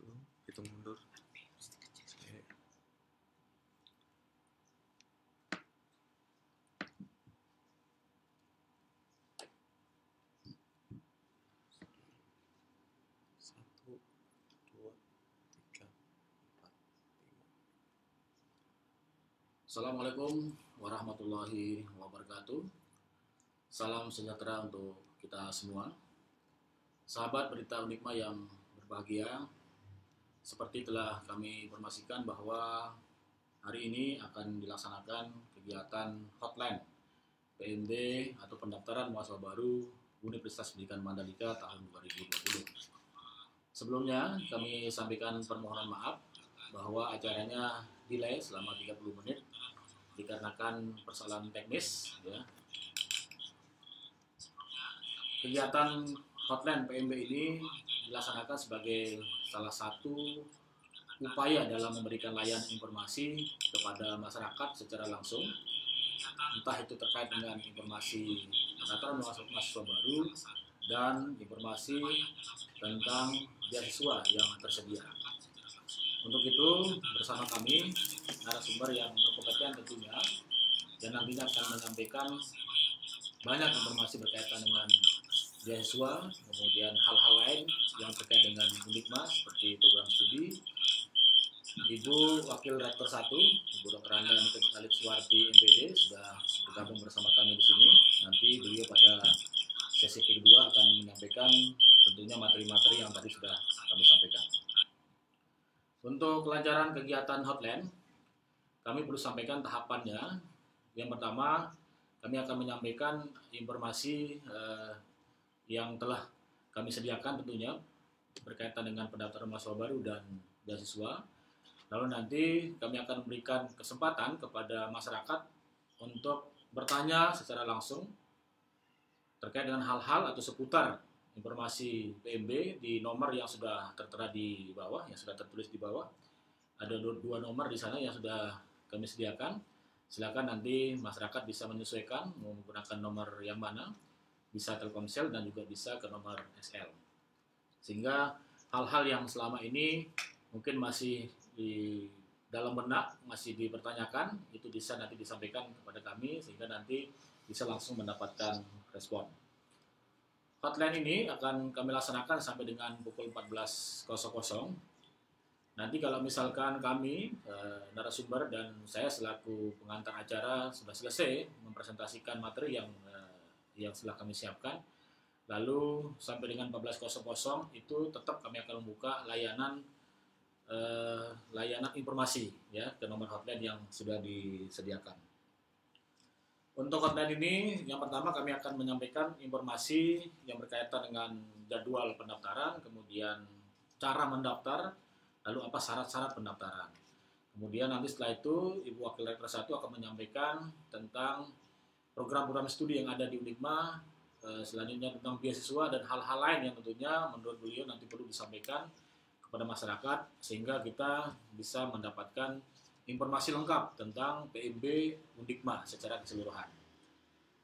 Satu, hitung mundur. Oke. Satu, dua, tiga, empat, lima. Assalamualaikum warahmatullahi wabarakatuh. Salam sejahtera untuk kita semua. Sahabat Berita Unikma yang berbahagia, seperti telah kami informasikan bahwa hari ini akan dilaksanakan kegiatan hotline PMB atau pendaftaran mahasiswa baru Universitas Pendidikan Mandalika tahun 2020. Sebelumnya kami sampaikan permohonan maaf bahwa acaranya delay selama 30 menit dikarenakan persoalan teknis ya. Kegiatan hotline PMB ini dilaksanakan sebagai salah satu upaya dalam memberikan layanan informasi kepada masyarakat secara langsung, entah itu terkait dengan informasi pendaftaran mahasiswa baru dan informasi tentang beasiswa yang tersedia. Untuk itu, bersama kami, narasumber yang berkompeten tentunya, dan nantinya akan menyampaikan banyak informasi berkaitan dengan beasiswa, kemudian hal-hal lain yang terkait dengan Unikma seperti program studi. Ibu Wakil Rektor 1, Ibu Dr. Anda Alif Suwarti MPD sudah bergabung bersama kami di sini. Nanti beliau pada sesi kedua akan menyampaikan tentunya materi-materi yang tadi sudah kami sampaikan. Untuk kelancaran kegiatan hotline, kami perlu sampaikan tahapannya. Yang pertama, kami akan menyampaikan informasi yang telah kami sediakan tentunya berkaitan dengan pendaftaran mahasiswa baru dan beasiswa. Lalu nanti kami akan memberikan kesempatan kepada masyarakat untuk bertanya secara langsung terkait dengan hal-hal atau seputar informasi PMB di nomor yang sudah tertera di bawah, yang sudah tertulis di bawah. Ada dua nomor di sana yang sudah kami sediakan. Silakan nanti masyarakat bisa menyesuaikan mau menggunakan nomor yang mana, bisa Telkomsel dan juga bisa ke nomor SL. Sehingga hal-hal yang selama ini mungkin masih di dalam benak, masih dipertanyakan, itu bisa nanti disampaikan kepada kami sehingga nanti bisa langsung mendapatkan respon. Hotline ini akan kami laksanakan sampai dengan pukul 14.00. Nanti kalau misalkan kami, narasumber dan saya selaku pengantar acara sudah selesai mempresentasikan materi yang sudah kami siapkan, lalu sampai dengan 14.00 itu tetap kami akan membuka layanan informasi ya ke nomor hotline yang sudah disediakan. Untuk hotline ini, yang pertama kami akan menyampaikan informasi yang berkaitan dengan jadwal pendaftaran, kemudian cara mendaftar, lalu apa syarat-syarat pendaftaran. Kemudian nanti setelah itu, Ibu Wakil Rektor 1 akan menyampaikan tentang program-program studi yang ada di Unikma, selanjutnya tentang beasiswa dan hal-hal lain yang tentunya menurut beliau nanti perlu disampaikan kepada masyarakat sehingga kita bisa mendapatkan informasi lengkap tentang PMB Unikma secara keseluruhan.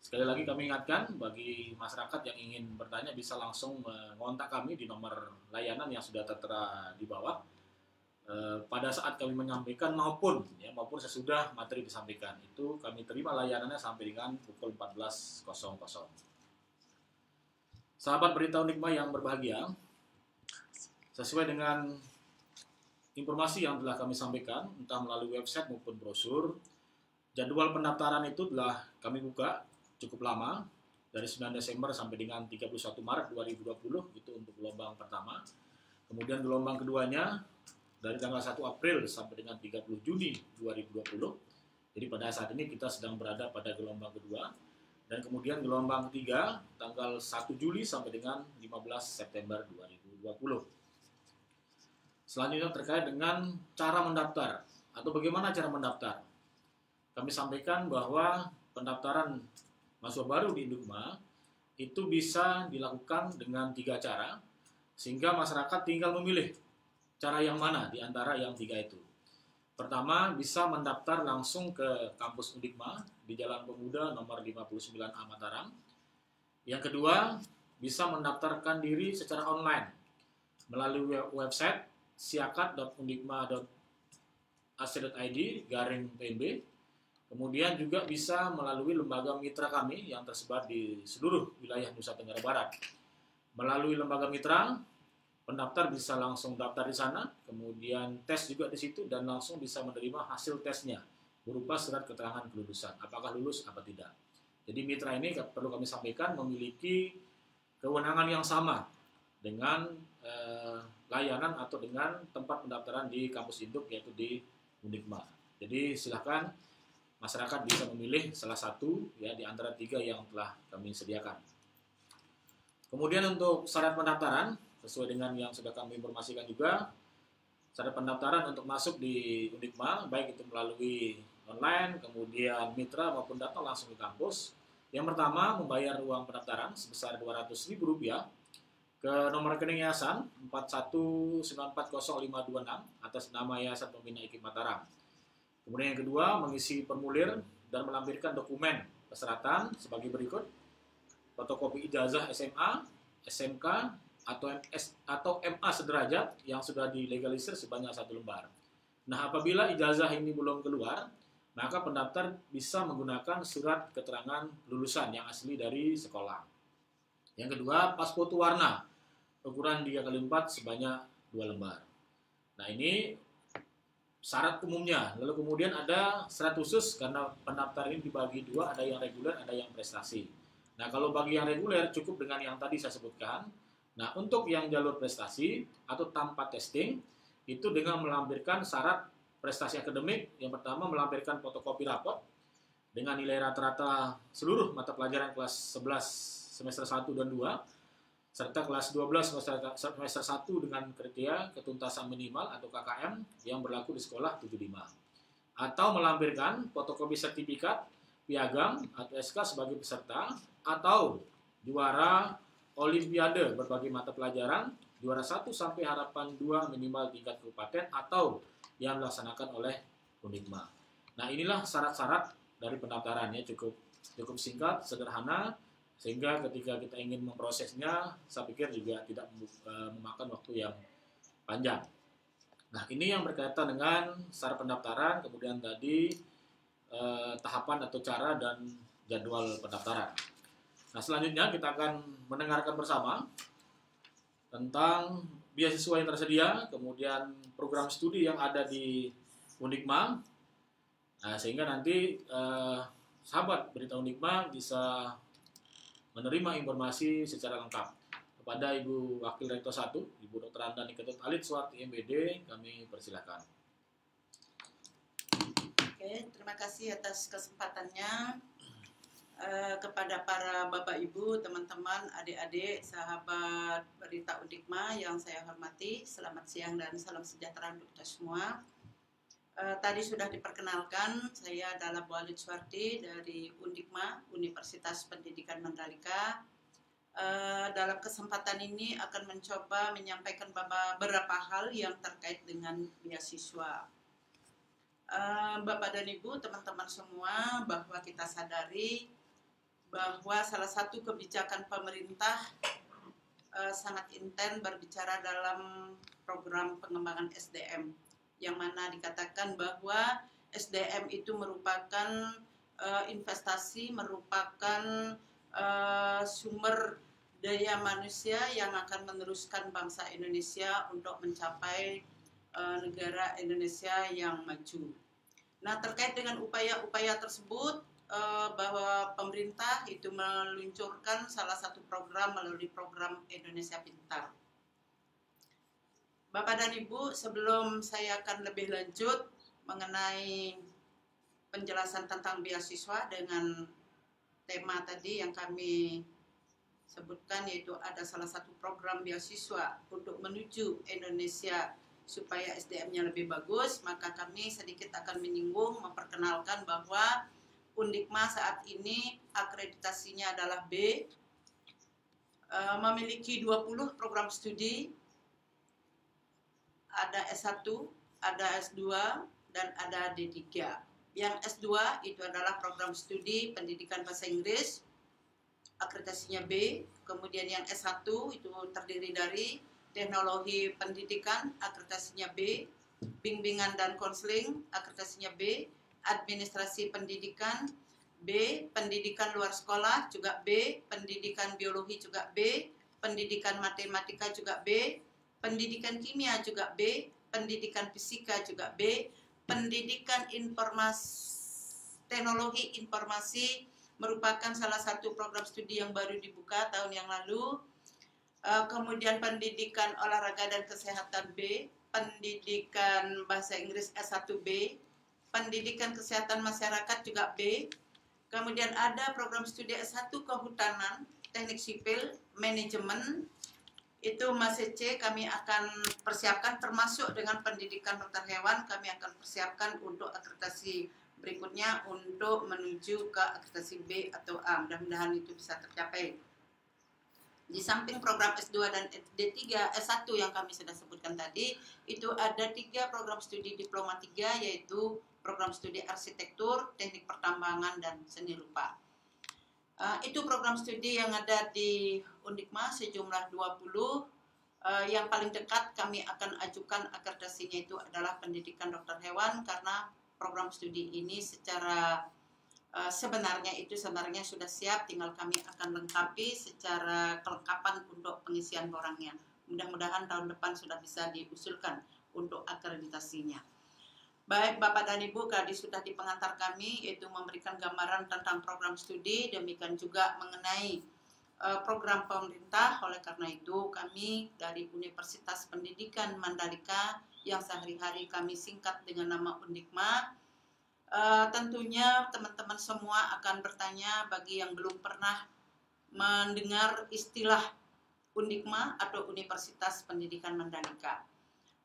Sekali lagi kami ingatkan bagi masyarakat yang ingin bertanya bisa langsung mengontak kami di nomor layanan yang sudah tertera di bawah pada saat kami menyampaikan maupun sesudah materi disampaikan. Itu kami terima layanannya sampai dengan pukul 14.00. Sahabat Berita Unikma yang berbahagia, sesuai dengan informasi yang telah kami sampaikan, entah melalui website maupun brosur, jadwal pendaftaran itu telah kami buka cukup lama, dari 9 Desember sampai dengan 31 Maret 2020, itu untuk gelombang pertama. Kemudian gelombang keduanya, dari tanggal 1 April sampai dengan 30 Juni 2020. Jadi pada saat ini kita sedang berada pada gelombang kedua. Dan kemudian gelombang ketiga, tanggal 1 Juli sampai dengan 15 September 2020. Selanjutnya terkait dengan cara mendaftar atau bagaimana cara mendaftar. Kami sampaikan bahwa pendaftaran mahasiswa baru di Unikma itu bisa dilakukan dengan 3 cara, sehingga masyarakat tinggal memilih cara yang mana di antara yang 3 itu. Pertama, bisa mendaftar langsung ke kampus Unikma di Jalan Pemuda nomor 59A Mataram. Yang kedua, bisa mendaftarkan diri secara online melalui website siakat.undikma.ac.id/PMB. Kemudian juga bisa melalui lembaga mitra kami yang tersebar di seluruh wilayah Nusa Tenggara Barat. Melalui lembaga mitra, pendaftar bisa langsung daftar di sana, kemudian tes juga di situ, dan langsung bisa menerima hasil tesnya berupa surat keterangan kelulusan, apakah lulus apa tidak. Jadi mitra ini perlu kami sampaikan memiliki kewenangan yang sama dengan layanan atau dengan tempat pendaftaran di kampus induk, yaitu di Undikma. Jadi silakan masyarakat bisa memilih salah satu ya di antara 3 yang telah kami sediakan. Kemudian untuk syarat pendaftaran, sesuai dengan yang sudah kami informasikan juga, syarat pendaftaran untuk masuk di Undikma, baik itu melalui online, kemudian mitra maupun datang langsung di kampus. Yang pertama, membayar uang pendaftaran sebesar Rp200.000 ke nomor rekening yayasan 41940526 atas nama Yayasan Pembina IKIP Mataram. Kemudian yang kedua, mengisi formulir dan melampirkan dokumen persyaratan sebagai berikut: fotokopi ijazah SMA, SMK, atau MA sederajat yang sudah dilegalisir sebanyak 1 lembar. Nah, apabila ijazah ini belum keluar, maka pendaftar bisa menggunakan surat keterangan lulusan yang asli dari sekolah. Yang kedua, pas foto warna ukuran 3x4 sebanyak 2 lembar. Nah, ini syarat umumnya. Lalu kemudian ada syarat khusus karena pendaftar ini dibagi 2, ada yang reguler, ada yang prestasi. Nah, kalau bagi yang reguler cukup dengan yang tadi saya sebutkan. Nah, untuk yang jalur prestasi atau tanpa testing, itu dengan melampirkan syarat prestasi akademik. Yang pertama, melampirkan fotokopi rapot dengan nilai rata-rata seluruh mata pelajaran kelas 11 semester 1 dan 2, serta kelas 12 semester 1 dengan kriteria ketuntasan minimal atau KKM yang berlaku di sekolah 75. Atau melampirkan fotokopi sertifikat piagam atau SK sebagai peserta, atau juara olimpiade berbagai mata pelajaran, juara 1 sampai harapan 2 minimal tingkat kabupaten atau yang dilaksanakan oleh Undikma. Nah, inilah syarat-syarat dari pendaftarannya, cukup singkat, sederhana, sehingga ketika kita ingin memprosesnya, saya pikir juga tidak memakan waktu yang panjang. Nah, ini yang berkaitan dengan syarat pendaftaran, kemudian tadi tahapan atau cara dan jadwal pendaftaran. Nah, selanjutnya kita akan mendengarkan bersama tentang beasiswa yang tersedia, kemudian program studi yang ada di Undikma. Nah, sehingga nanti sahabat Berita Undikma bisa menerima informasi secara lengkap. Kepada Ibu Wakil Rektor 1, Ibu Dr. Andani Ketut Alit Suwarti MBD, kami persilakan. Oke, terima kasih atas kesempatannya. Kepada para Bapak Ibu, teman-teman, adik-adik, sahabat Berita Undikma yang saya hormati, selamat siang dan salam sejahtera untuk kita semua. Tadi sudah diperkenalkan, saya adalah Bu Alit Suwarti dari Undikma, Universitas Pendidikan Mandalika. Dalam kesempatan ini akan mencoba menyampaikan beberapa hal yang terkait dengan beasiswa. Bapak dan Ibu, teman-teman semua, bahwa kita sadari bahwa salah satu kebijakan pemerintah sangat intens berbicara dalam program pengembangan SDM, yang mana dikatakan bahwa SDM itu merupakan investasi, merupakan sumber daya manusia yang akan meneruskan bangsa Indonesia untuk mencapai negara Indonesia yang maju. Nah, terkait dengan upaya-upaya tersebut, bahwa pemerintah itu meluncurkan salah satu program melalui program Indonesia Pintar. Bapak dan Ibu, sebelum saya akan lebih lanjut mengenai penjelasan tentang beasiswa dengan tema tadi yang kami sebutkan, yaitu ada salah satu program beasiswa untuk menuju Indonesia supaya SDM-nya lebih bagus, maka kami sedikit akan menyinggung, memperkenalkan bahwa Undikma saat ini akreditasinya adalah B, memiliki 20 program studi, ada S1, ada S2, dan ada D3. Yang S2 itu adalah program studi pendidikan bahasa Inggris, akreditasinya B. Kemudian yang S1 itu terdiri dari teknologi pendidikan, akreditasinya B, bimbingan dan konseling, akreditasinya B, administrasi pendidikan, B, pendidikan luar sekolah juga B, pendidikan biologi juga B, pendidikan matematika juga B, pendidikan kimia juga B, pendidikan fisika juga B, pendidikan teknologi informasi merupakan salah satu program studi yang baru dibuka tahun yang lalu. Kemudian pendidikan olahraga dan kesehatan B, pendidikan bahasa Inggris S1B, pendidikan kesehatan masyarakat juga B. Kemudian ada program studi S1 kehutanan, teknik sipil, manajemen, itu masih C, kami akan persiapkan termasuk dengan pendidikan dokter hewan, kami akan persiapkan untuk akreditasi berikutnya untuk menuju ke akreditasi B atau A, mudah-mudahan itu bisa tercapai. Di samping program S2 dan D3, S1 yang kami sudah sebutkan tadi, itu ada 3 program studi diploma 3, yaitu program studi arsitektur, teknik pertambangan, dan seni rupa. Itu program studi yang ada di Undikma sejumlah 20. Yang paling dekat kami akan ajukan akreditasinya itu adalah pendidikan dokter hewan, karena program studi ini secara sebenarnya sudah siap, tinggal kami akan lengkapi secara kelengkapan untuk pengisian borangnya. Mudah-mudahan tahun depan sudah bisa diusulkan untuk akreditasinya. Baik Bapak dan Ibu, tadi sudah di pengantar kami, yaitu memberikan gambaran tentang program studi, demikian juga mengenai program pemerintah. Oleh karena itu kami dari Universitas Pendidikan Mandalika yang sehari-hari kami singkat dengan nama Undikma, tentunya teman-teman semua akan bertanya bagi yang belum pernah mendengar istilah Undikma atau Universitas Pendidikan Mandalika.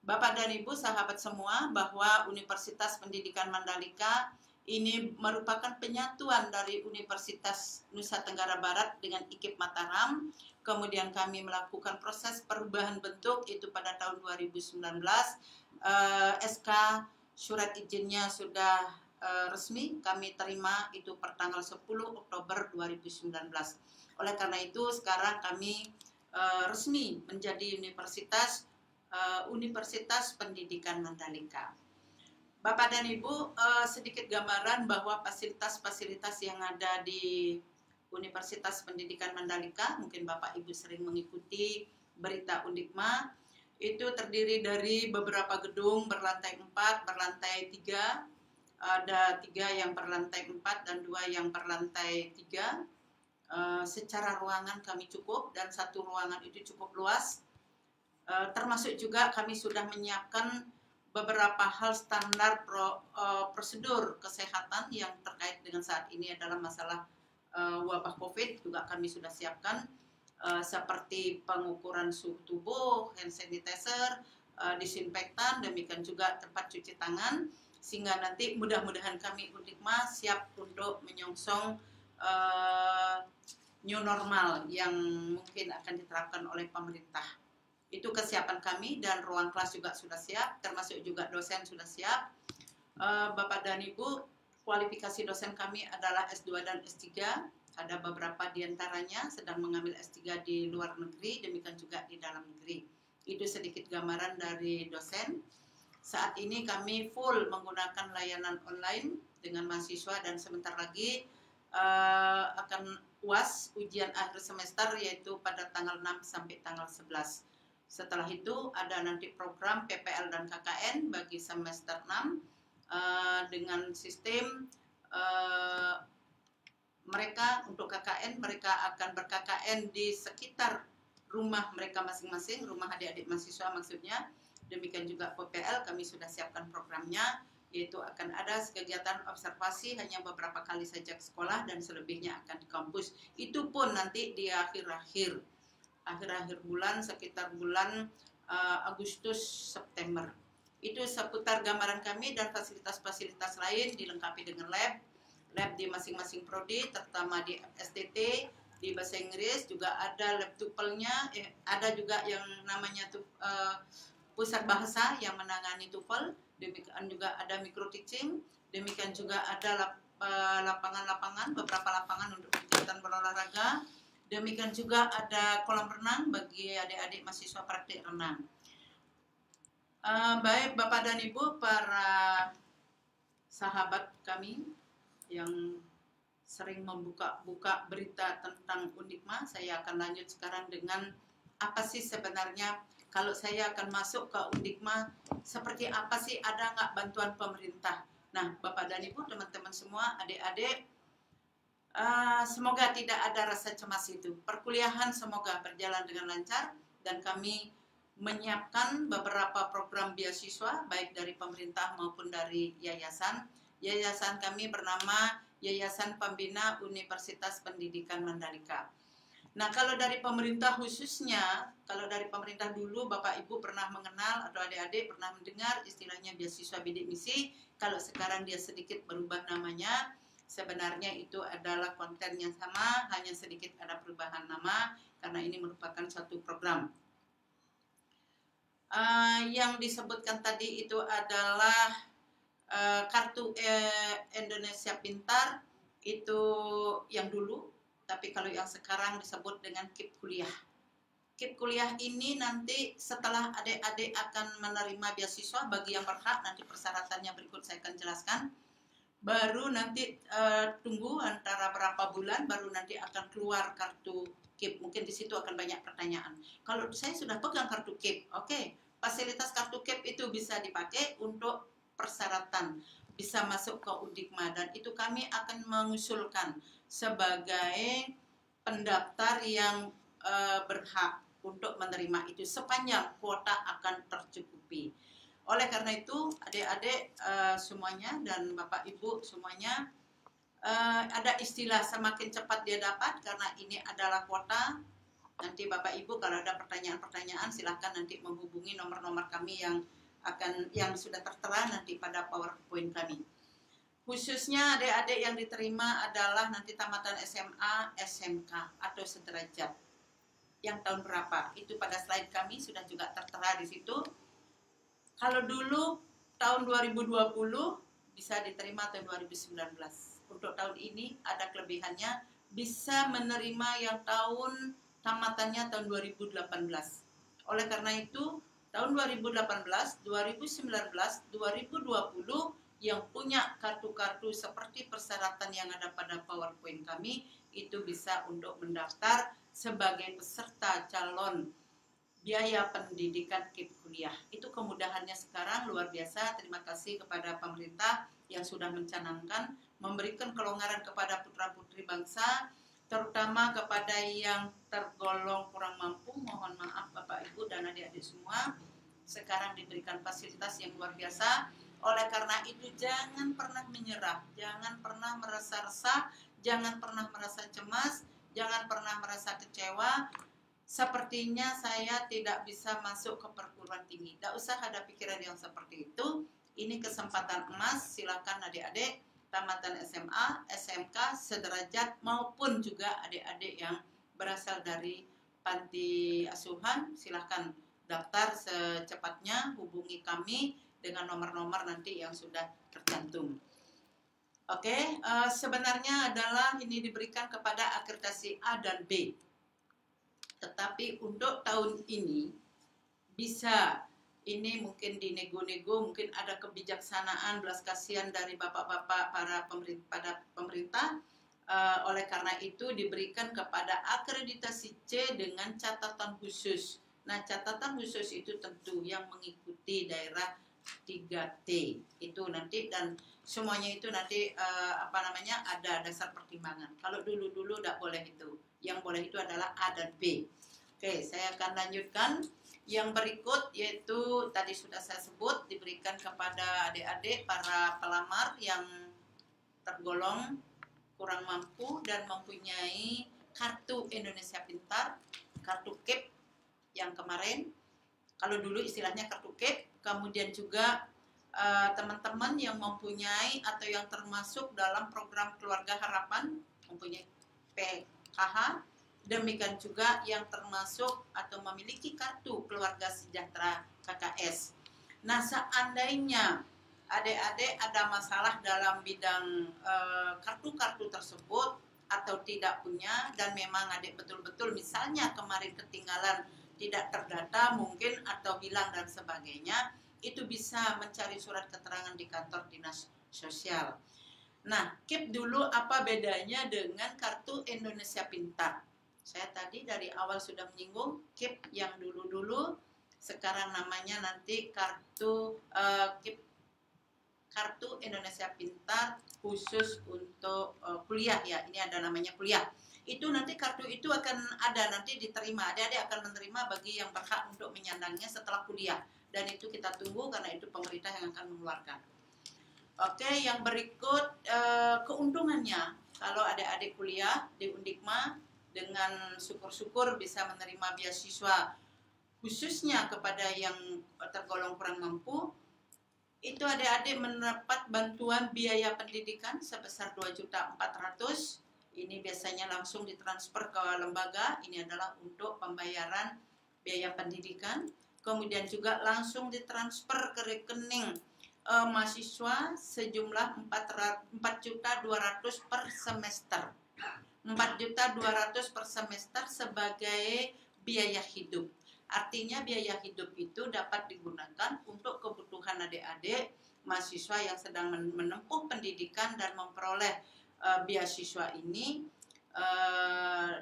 Bapak dan Ibu, sahabat semua, bahwa Universitas Pendidikan Mandalika ini merupakan penyatuan dari Universitas Nusa Tenggara Barat dengan IKIP Mataram. Kemudian kami melakukan proses perubahan bentuk itu pada tahun 2019. SK surat izinnya sudah resmi kami terima itu per tanggal 10 Oktober 2019. Oleh karena itu sekarang kami resmi menjadi Universitas Pendidikan Mandalika. Bapak dan Ibu, sedikit gambaran bahwa fasilitas-fasilitas yang ada di Universitas Pendidikan Mandalika, mungkin Bapak Ibu sering mengikuti berita Undikma, itu terdiri dari beberapa gedung berlantai 4, berlantai 3, ada 3 yang berlantai 4 dan 2 yang berlantai 3. Secara ruangan kami cukup dan satu ruangan itu cukup luas. Termasuk juga kami sudah menyiapkan beberapa hal standar prosedur kesehatan yang terkait dengan saat ini adalah masalah wabah COVID, juga kami sudah siapkan seperti pengukuran suhu tubuh, hand sanitizer, disinfektan, demikian juga tempat cuci tangan, sehingga nanti mudah-mudahan kami Undikma siap untuk menyongsong new normal yang mungkin akan diterapkan oleh pemerintah. Itu kesiapan kami, dan ruang kelas juga sudah siap, termasuk juga dosen sudah siap. Bapak dan Ibu, kualifikasi dosen kami adalah S2 dan S3, ada beberapa diantaranya sedang mengambil S3 di luar negeri, demikian juga di dalam negeri. Itu sedikit gambaran dari dosen. Saat ini kami full menggunakan layanan online dengan mahasiswa, dan sebentar lagi akan UAS, ujian akhir semester, yaitu pada tanggal 6 sampai tanggal 11. Setelah itu ada nanti program PPL dan KKN bagi semester 6 dengan sistem mereka untuk KKN, mereka akan ber-KKN di sekitar rumah mereka masing-masing, rumah adik-adik mahasiswa maksudnya. Demikian juga PPL kami sudah siapkan programnya, yaitu akan ada kegiatan observasi hanya beberapa kali saja ke sekolah dan selebihnya akan di kampus. Itu pun nanti di akhir-akhir bulan, sekitar bulan Agustus September. Itu seputar gambaran kami, dan fasilitas-fasilitas lain dilengkapi dengan lab di masing-masing prodi, terutama di STT, di bahasa Inggris juga ada lab TOEFL-nya, ada juga yang namanya pusat bahasa yang menangani TOEFL, demikian juga ada micro teaching, demikian juga ada lapangan-lapangan, beberapa lapangan untuk kegiatan berolahraga, Demikian juga ada kolam renang bagi adik-adik mahasiswa praktik renang. Baik Bapak dan Ibu, para sahabat kami yang sering membuka-buka berita tentang Undikma, saya akan lanjut sekarang dengan apa sih sebenarnya kalau saya akan masuk ke Undikma, seperti apa sih, ada nggak bantuan pemerintah? Nah, Bapak dan Ibu, teman-teman semua, adik-adik, semoga tidak ada rasa cemas itu. Perkuliahan semoga berjalan dengan lancar dan kami menyiapkan beberapa program beasiswa baik dari pemerintah maupun dari yayasan. Yayasan kami bernama Yayasan Pembina Universitas Pendidikan Mandalika. Nah, kalau dari pemerintah khususnya, kalau dari pemerintah dulu Bapak Ibu pernah mengenal atau adik-adik pernah mendengar istilahnya beasiswa bidik misi. Kalau sekarang dia sedikit berubah namanya, sebenarnya itu adalah konten yang sama, hanya sedikit ada perubahan nama karena ini merupakan suatu program. Yang disebutkan tadi itu adalah kartu Indonesia Pintar, itu yang dulu, tapi kalau yang sekarang disebut dengan KIP Kuliah. KIP Kuliah ini nanti setelah adik-adik akan menerima beasiswa bagi yang berhak, nanti persyaratannya berikut saya akan jelaskan. Baru nanti tunggu antara berapa bulan, baru nanti akan keluar kartu KIP. Mungkin di situ akan banyak pertanyaan. Kalau saya sudah pegang kartu KIP, oke. Fasilitas kartu KIP itu bisa dipakai untuk persyaratan bisa masuk ke Undikma, dan itu kami akan mengusulkan sebagai pendaftar yang berhak untuk menerima itu sepanjang kuota akan tercukupi. Oleh karena itu, adik-adik semuanya dan Bapak Ibu semuanya, ada istilah semakin cepat dia dapat karena ini adalah kuota. Nanti Bapak Ibu kalau ada pertanyaan-pertanyaan silahkan nanti menghubungi nomor-nomor kami yang sudah tertera nanti pada PowerPoint kami. Khususnya adik-adik yang diterima adalah nanti tamatan SMA, SMK atau sederajat. Yang tahun berapa? Itu pada slide kami sudah juga tertera di situ. Kalau dulu tahun 2020 bisa diterima tahun 2019. Untuk tahun ini ada kelebihannya, bisa menerima yang tahun tamatannya tahun 2018. Oleh karena itu, tahun 2018, 2019, 2020 yang punya kartu-kartu seperti persyaratan yang ada pada PowerPoint kami, itu bisa untuk mendaftar sebagai peserta calon biaya pendidikan KIP kuliah. Itu kemudahannya sekarang luar biasa. Terima kasih kepada pemerintah yang sudah mencanangkan, memberikan kelonggaran kepada putra-putri bangsa, terutama kepada yang tergolong kurang mampu. Mohon maaf Bapak Ibu dan adik-adik semua, sekarang diberikan fasilitas yang luar biasa. Oleh karena itu jangan pernah menyerah, jangan pernah merasa resah, jangan pernah merasa cemas, jangan pernah merasa kecewa. Sepertinya saya tidak bisa masuk ke perguruan tinggi. Tidak usah ada pikiran yang seperti itu. Ini kesempatan emas, silakan adik-adik tamatan SMA, SMK, sederajat maupun juga adik-adik yang berasal dari panti asuhan, silahkan daftar secepatnya, hubungi kami dengan nomor-nomor nanti yang sudah tercantum. Oke, sebenarnya adalah ini diberikan kepada akreditasi A dan B. Tetapi untuk tahun ini bisa ini mungkin dinego-nego, mungkin ada kebijaksanaan belas kasihan dari bapak-bapak para pemerintah. Oleh karena itu diberikan kepada akreditasi C dengan catatan khusus. Nah, catatan khusus itu tentu yang mengikuti daerah 3T itu nanti, dan semuanya itu nanti ada dasar pertimbangan. Kalau dulu tidak boleh itu. Yang boleh itu adalah A dan B. Oke, saya akan lanjutkan. Yang berikut yaitu tadi sudah saya sebut, diberikan kepada adik-adik para pelamar yang tergolong kurang mampu dan mempunyai kartu Indonesia Pintar, kartu KIP yang kemarin. Kalau dulu istilahnya kartu KIP, kemudian juga teman-teman yang mempunyai atau yang termasuk dalam program Keluarga Harapan, mempunyai PKH, demikian juga yang termasuk atau memiliki kartu Keluarga Sejahtera KKS. Nah, seandainya adik-adik ada masalah dalam bidang kartu-kartu tersebut, atau tidak punya, dan memang adik betul-betul misalnya kemarin ketinggalan, tidak terdata mungkin atau hilang dan sebagainya, itu bisa mencari surat keterangan di kantor dinas sosial. Nah, keep dulu apa bedanya dengan kartu Indonesia Pintar. Saya tadi dari awal sudah menyinggung keep yang dulu-dulu, sekarang namanya nanti kartu keep kartu Indonesia Pintar khusus untuk kuliah ya. Ini ada namanya kuliah. Itu nanti kartu itu akan ada nanti diterima. Adik-adik akan menerima bagi yang berhak untuk menyandangnya setelah kuliah. Dan itu kita tunggu karena itu pemerintah yang akan mengeluarkan. Oke, yang berikut keuntungannya kalau adik-adik kuliah di Undikma dengan syukur-syukur bisa menerima beasiswa khususnya kepada yang tergolong kurang mampu. Itu adik-adik mendapat bantuan biaya pendidikan sebesar 2.400.000. Ini biasanya langsung ditransfer ke lembaga. Ini adalah untuk pembayaran biaya pendidikan. Kemudian juga langsung ditransfer ke rekening mahasiswa sejumlah 4.200.000 per semester. 4.200.000 per semester sebagai biaya hidup. Artinya biaya hidup itu dapat digunakan untuk kebutuhan adik-adik mahasiswa yang sedang menempuh pendidikan dan memperoleh beasiswa ini,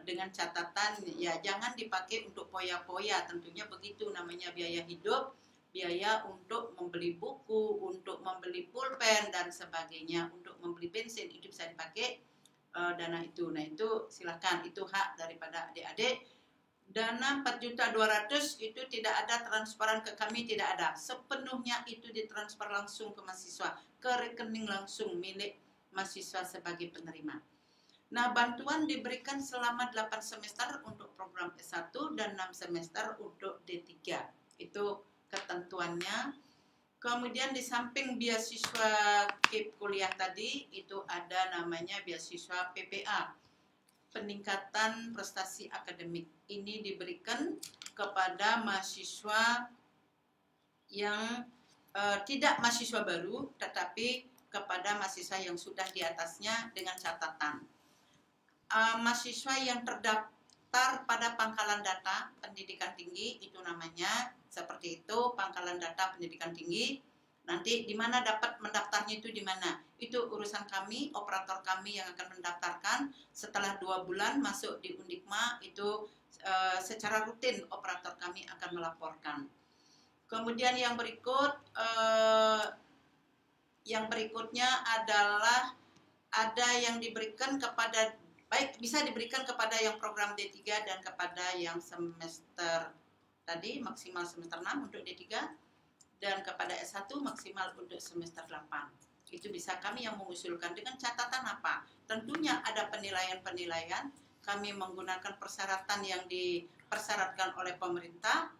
dengan catatan ya jangan dipakai untuk poya-poya, tentunya begitu namanya biaya hidup, biaya untuk membeli buku, untuk membeli pulpen dan sebagainya, untuk membeli bensin itu bisa dipakai dana itu. Nah itu silakan, itu hak daripada adik-adik. Dana 4.200.000 itu tidak ada transferan ke kami, tidak ada. Sepenuhnya itu ditransfer langsung ke mahasiswa, ke rekening langsung milik mahasiswa sebagai penerima. Nah, bantuan diberikan selama 8 semester untuk program S1 dan 6 semester untuk D3. Itu ketentuannya. Kemudian di samping beasiswa KIP kuliah tadi, itu ada namanya beasiswa PPA, peningkatan prestasi akademik. Ini diberikan kepada mahasiswa yang tidak mahasiswa baru, tetapi kepada mahasiswa yang sudah di atasnya dengan catatan. Mahasiswa yang terdaftar pada pangkalan data pendidikan tinggi, itu namanya seperti itu, pangkalan data pendidikan tinggi. Nanti di mana dapat mendaftarnya itu di mana? Itu urusan kami, operator kami yang akan mendaftarkan. Setelah 2 bulan masuk di Undikma, itu secara rutin operator kami akan melaporkan. Kemudian yang berikutnya adalah ada yang diberikan kepada, baik bisa diberikan kepada yang program D3 dan kepada yang semester tadi maksimal semester 6 untuk D3 dan kepada S1 maksimal untuk semester 8. Itu bisa kami yang mengusulkan dengan catatan apa? Tentunya ada penilaian-penilaian, kami menggunakan persyaratan yang dipersyaratkan oleh pemerintah.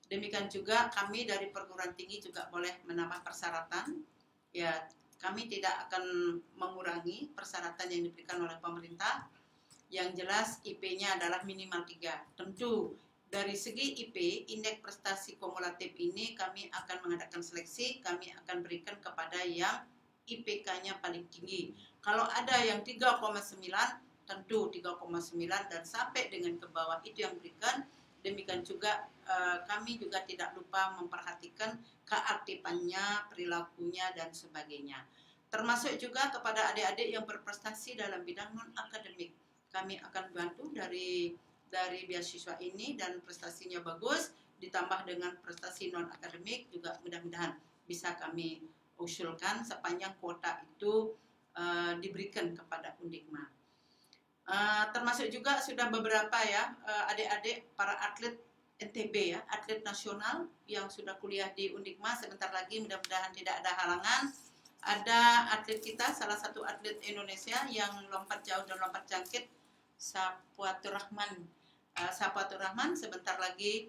Demikian juga kami dari perguruan tinggi juga boleh menambah persyaratan. Ya, kami tidak akan mengurangi persyaratan yang diberikan oleh pemerintah. Yang jelas IP-nya adalah minimal 3. Tentu dari segi IP, indeks prestasi kumulatif ini kami akan mengadakan seleksi, kami akan berikan kepada yang IPK-nya paling tinggi. Kalau ada yang 3,9, tentu 3,9 dan sampai dengan ke bawah itu yang berikan. Demikian juga kami juga tidak lupa memperhatikan keaktifannya, perilakunya dan sebagainya. Termasuk juga kepada adik-adik yang berprestasi dalam bidang non-akademik. Kami akan bantu dari beasiswa ini dan prestasinya bagus, ditambah dengan prestasi non-akademik juga mudah-mudahan bisa kami usulkan sepanjang kuota itu diberikan kepada Undikma. Termasuk juga sudah beberapa ya adik-adik para atlet NTB ya, atlet nasional yang sudah kuliah di Undikma, sebentar lagi mudah-mudahan tidak ada halangan. Ada atlet kita, salah satu atlet Indonesia yang lompat jauh dan lompat jangkit, Sapuatur Rahman sebentar lagi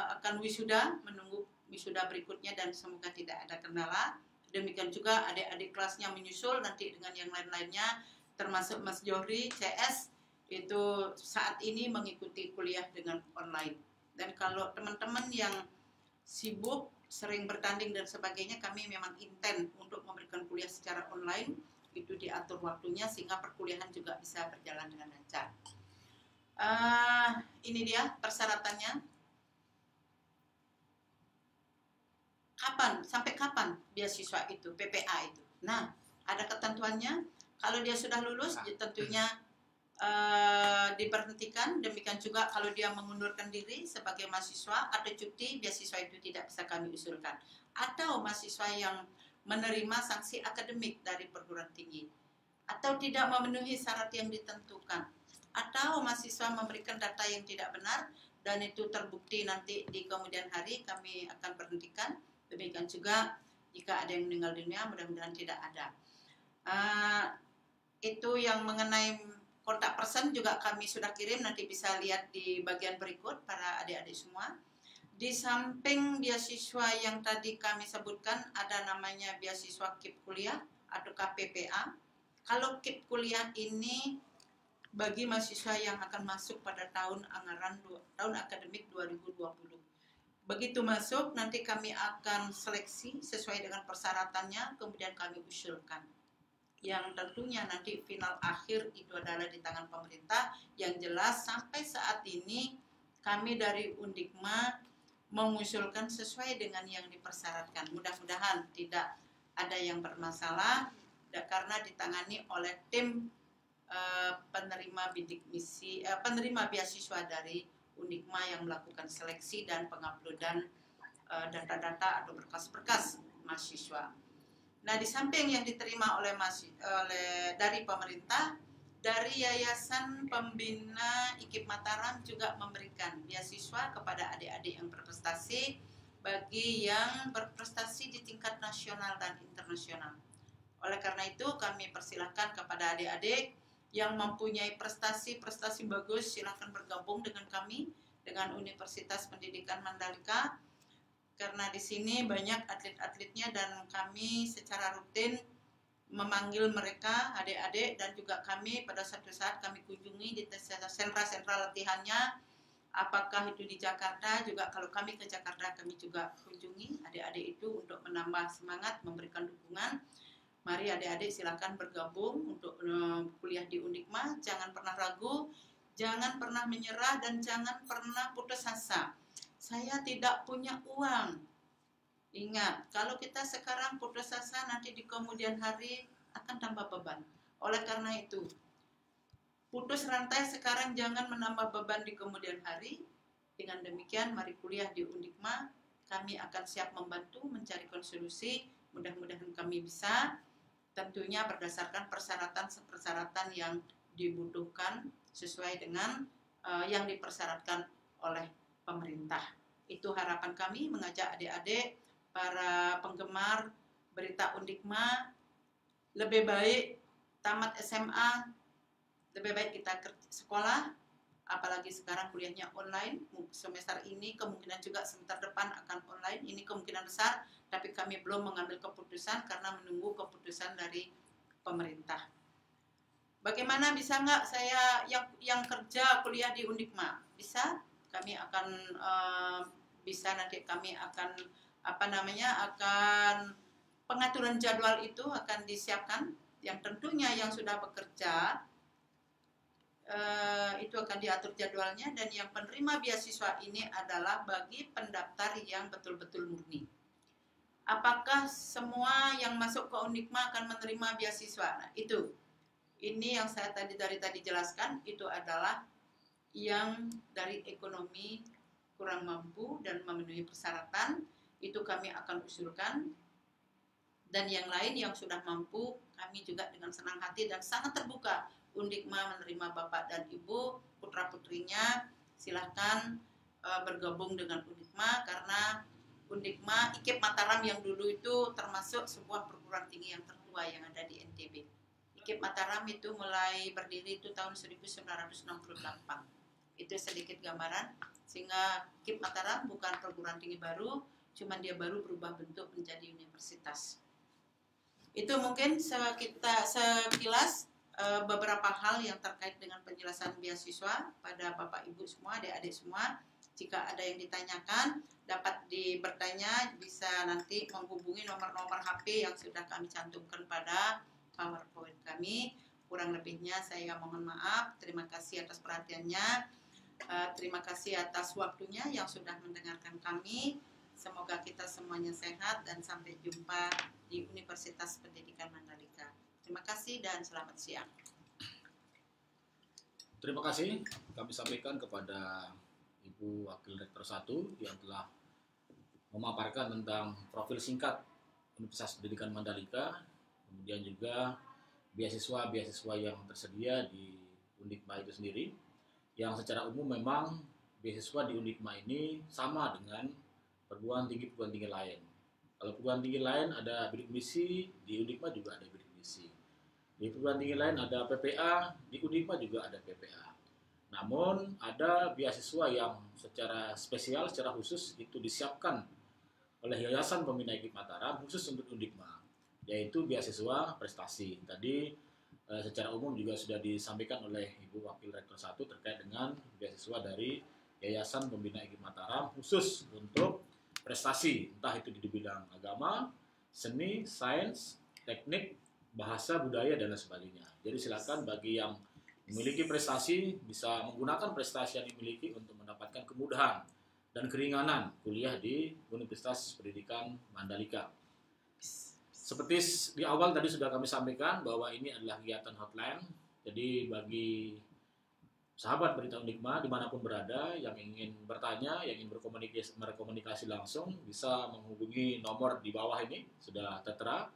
akan wisuda, menunggu wisuda berikutnya dan semoga tidak ada kendala. Demikian juga adik-adik kelasnya menyusul nanti dengan yang lain-lainnya, termasuk Mas Johri CS itu saat ini mengikuti kuliah dengan online. Dan kalau teman-teman yang sibuk, sering bertanding dan sebagainya, kami memang intent untuk memberikan kuliah secara online. itu diatur waktunya sehingga perkuliahan juga bisa berjalan dengan lancar. Ini dia persyaratannya. Sampai kapan beasiswa itu, PPA itu? Nah, ada ketentuannya. Kalau dia sudah lulus, tentunya diberhentikan. Demikian juga kalau dia mengundurkan diri sebagai mahasiswa atau cuti, beasiswa itu tidak bisa kami usulkan. Atau mahasiswa yang menerima sanksi akademik dari perguruan tinggi, atau tidak memenuhi syarat yang ditentukan, atau mahasiswa memberikan data yang tidak benar dan itu terbukti nanti di kemudian hari, kami akan berhentikan. Demikian juga jika ada yang meninggal dunia, mudah-mudahan tidak ada. Itu yang mengenai kontak person juga kami sudah kirim, nanti bisa lihat di bagian berikut para adik-adik semua. Di samping beasiswa yang tadi kami sebutkan, ada namanya beasiswa KIP kuliah atau KPPA. Kalau KIP kuliah ini bagi mahasiswa yang akan masuk pada tahun akademik 2020. Begitu masuk, nanti kami akan seleksi sesuai dengan persyaratannya, kemudian kami usulkan. Yang tentunya nanti final akhir itu adalah di tangan pemerintah. Yang jelas sampai saat ini kami dari Undikma mengusulkan sesuai dengan yang dipersyaratkan. Mudah-mudahan tidak ada yang bermasalah karena ditangani oleh tim penerima bidik misi, penerima beasiswa dari Undikma yang melakukan seleksi dan penguploadan data-data atau berkas-berkas mahasiswa. Nah, di samping yang diterima dari pemerintah, dari Yayasan Pembina IKIP Mataram juga memberikan beasiswa kepada adik-adik yang berprestasi bagi yang berprestasi di tingkat nasional dan internasional. Oleh karena itu, kami persilahkan kepada adik-adik yang mempunyai prestasi bagus, silakan bergabung dengan kami, dengan Universitas Pendidikan Mandalika, karena di sini banyak atlet-atletnya dan kami secara rutin memanggil mereka, adik-adik, dan juga kami pada suatu saat kami kunjungi di sentra-sentra latihannya, apakah itu di Jakarta, juga kalau kami ke Jakarta kami juga kunjungi adik-adik itu untuk menambah semangat, memberikan dukungan. Mari adik-adik silakan bergabung untuk kuliah di Undikma, jangan pernah ragu, jangan pernah menyerah, dan jangan pernah putus asa. Saya tidak punya uang. Ingat, kalau kita sekarang putus asa, nanti di kemudian hari akan tambah beban. Oleh karena itu, putus rantai sekarang, jangan menambah beban di kemudian hari. Dengan demikian, mari kuliah di Undikma. Kami akan siap membantu mencarikan solusi. Mudah-mudahan kami bisa, tentunya berdasarkan persyaratan-persyaratan yang dibutuhkan sesuai dengan yang dipersyaratkan oleh pemerintah. Itu harapan kami, mengajak adik-adik para penggemar berita Undikma, lebih baik tamat SMA, lebih baik kita sekolah, apalagi sekarang kuliahnya online, semester ini kemungkinan juga semester depan akan online, ini kemungkinan besar, tapi kami belum mengambil keputusan karena menunggu keputusan dari pemerintah. Bagaimana, bisa nggak saya yang kerja kuliah di Undikma? Bisa, kami akan bisa, nanti kami akan akan pengaturan jadwal itu akan disiapkan, yang tentunya yang sudah bekerja itu akan diatur jadwalnya, dan yang penerima beasiswa ini adalah bagi pendaftar yang betul-betul murni. Apakah semua yang masuk ke Undikma akan menerima beasiswa? Nah, ini yang saya dari tadi jelaskan, itu adalah yang dari ekonomi kurang mampu dan memenuhi persyaratan, itu kami akan usulkan. Dan yang lain yang sudah mampu, kami juga dengan senang hati dan sangat terbuka Undikma menerima Bapak dan Ibu, putra-putrinya, silahkan bergabung dengan Undikma, karena Undikma IKIP Mataram yang dulu itu termasuk sebuah perguruan tinggi yang tertua yang ada di NTB. IKIP Mataram itu mulai berdiri itu tahun 1968. Itu sedikit gambaran, sehingga IKIP Mataram bukan perguruan tinggi baru, cuman dia baru berubah bentuk menjadi universitas. Itu mungkin sekilas beberapa hal yang terkait dengan penjelasan beasiswa pada Bapak Ibu semua, adik-adik semua. Jika ada yang ditanyakan, dapat bertanya, bisa nanti menghubungi nomor-nomor HP yang sudah kami cantumkan pada PowerPoint kami. Kurang lebihnya saya mohon maaf. Terima kasih atas perhatiannya. Terima kasih atas waktunya yang sudah mendengarkan kami. Semoga kita semuanya sehat dan sampai jumpa di Universitas Pendidikan Mandalika. Terima kasih dan selamat siang. Terima kasih kami sampaikan kepada Ibu Wakil Rektor 1 yang telah memaparkan tentang profil singkat Universitas Pendidikan Mandalika, kemudian juga beasiswa-beasiswa yang tersedia di Undikma itu sendiri, yang secara umum memang beasiswa di Undikma ini sama dengan perguruan tinggi lain. Kalau perguruan tinggi lain ada bidik misi, di Undikma juga ada bidik misi. Di perguruan tinggi lain ada PPA, di Undikma juga ada PPA. Namun ada beasiswa yang secara spesial, secara khusus itu disiapkan oleh Yayasan Pembina IKIP Mataram khusus untuk Undikma, yaitu beasiswa prestasi. Tadi secara umum juga sudah disampaikan oleh Ibu Wakil Rektor 1 terkait dengan beasiswa dari Yayasan Pembina IKIP Mataram khusus untuk prestasi, entah itu di bidang agama, seni, sains, teknik, bahasa, budaya, dan lain sebagainya. Jadi silakan bagi yang memiliki prestasi bisa menggunakan prestasi yang dimiliki untuk mendapatkan kemudahan dan keringanan kuliah di Universitas Pendidikan Mandalika. Seperti di awal tadi sudah kami sampaikan bahwa ini adalah kegiatan hotline. Jadi bagi sahabat Berita Undikma dimanapun berada yang ingin bertanya, yang ingin berkomunikasi langsung bisa menghubungi nomor di bawah ini sudah tertera,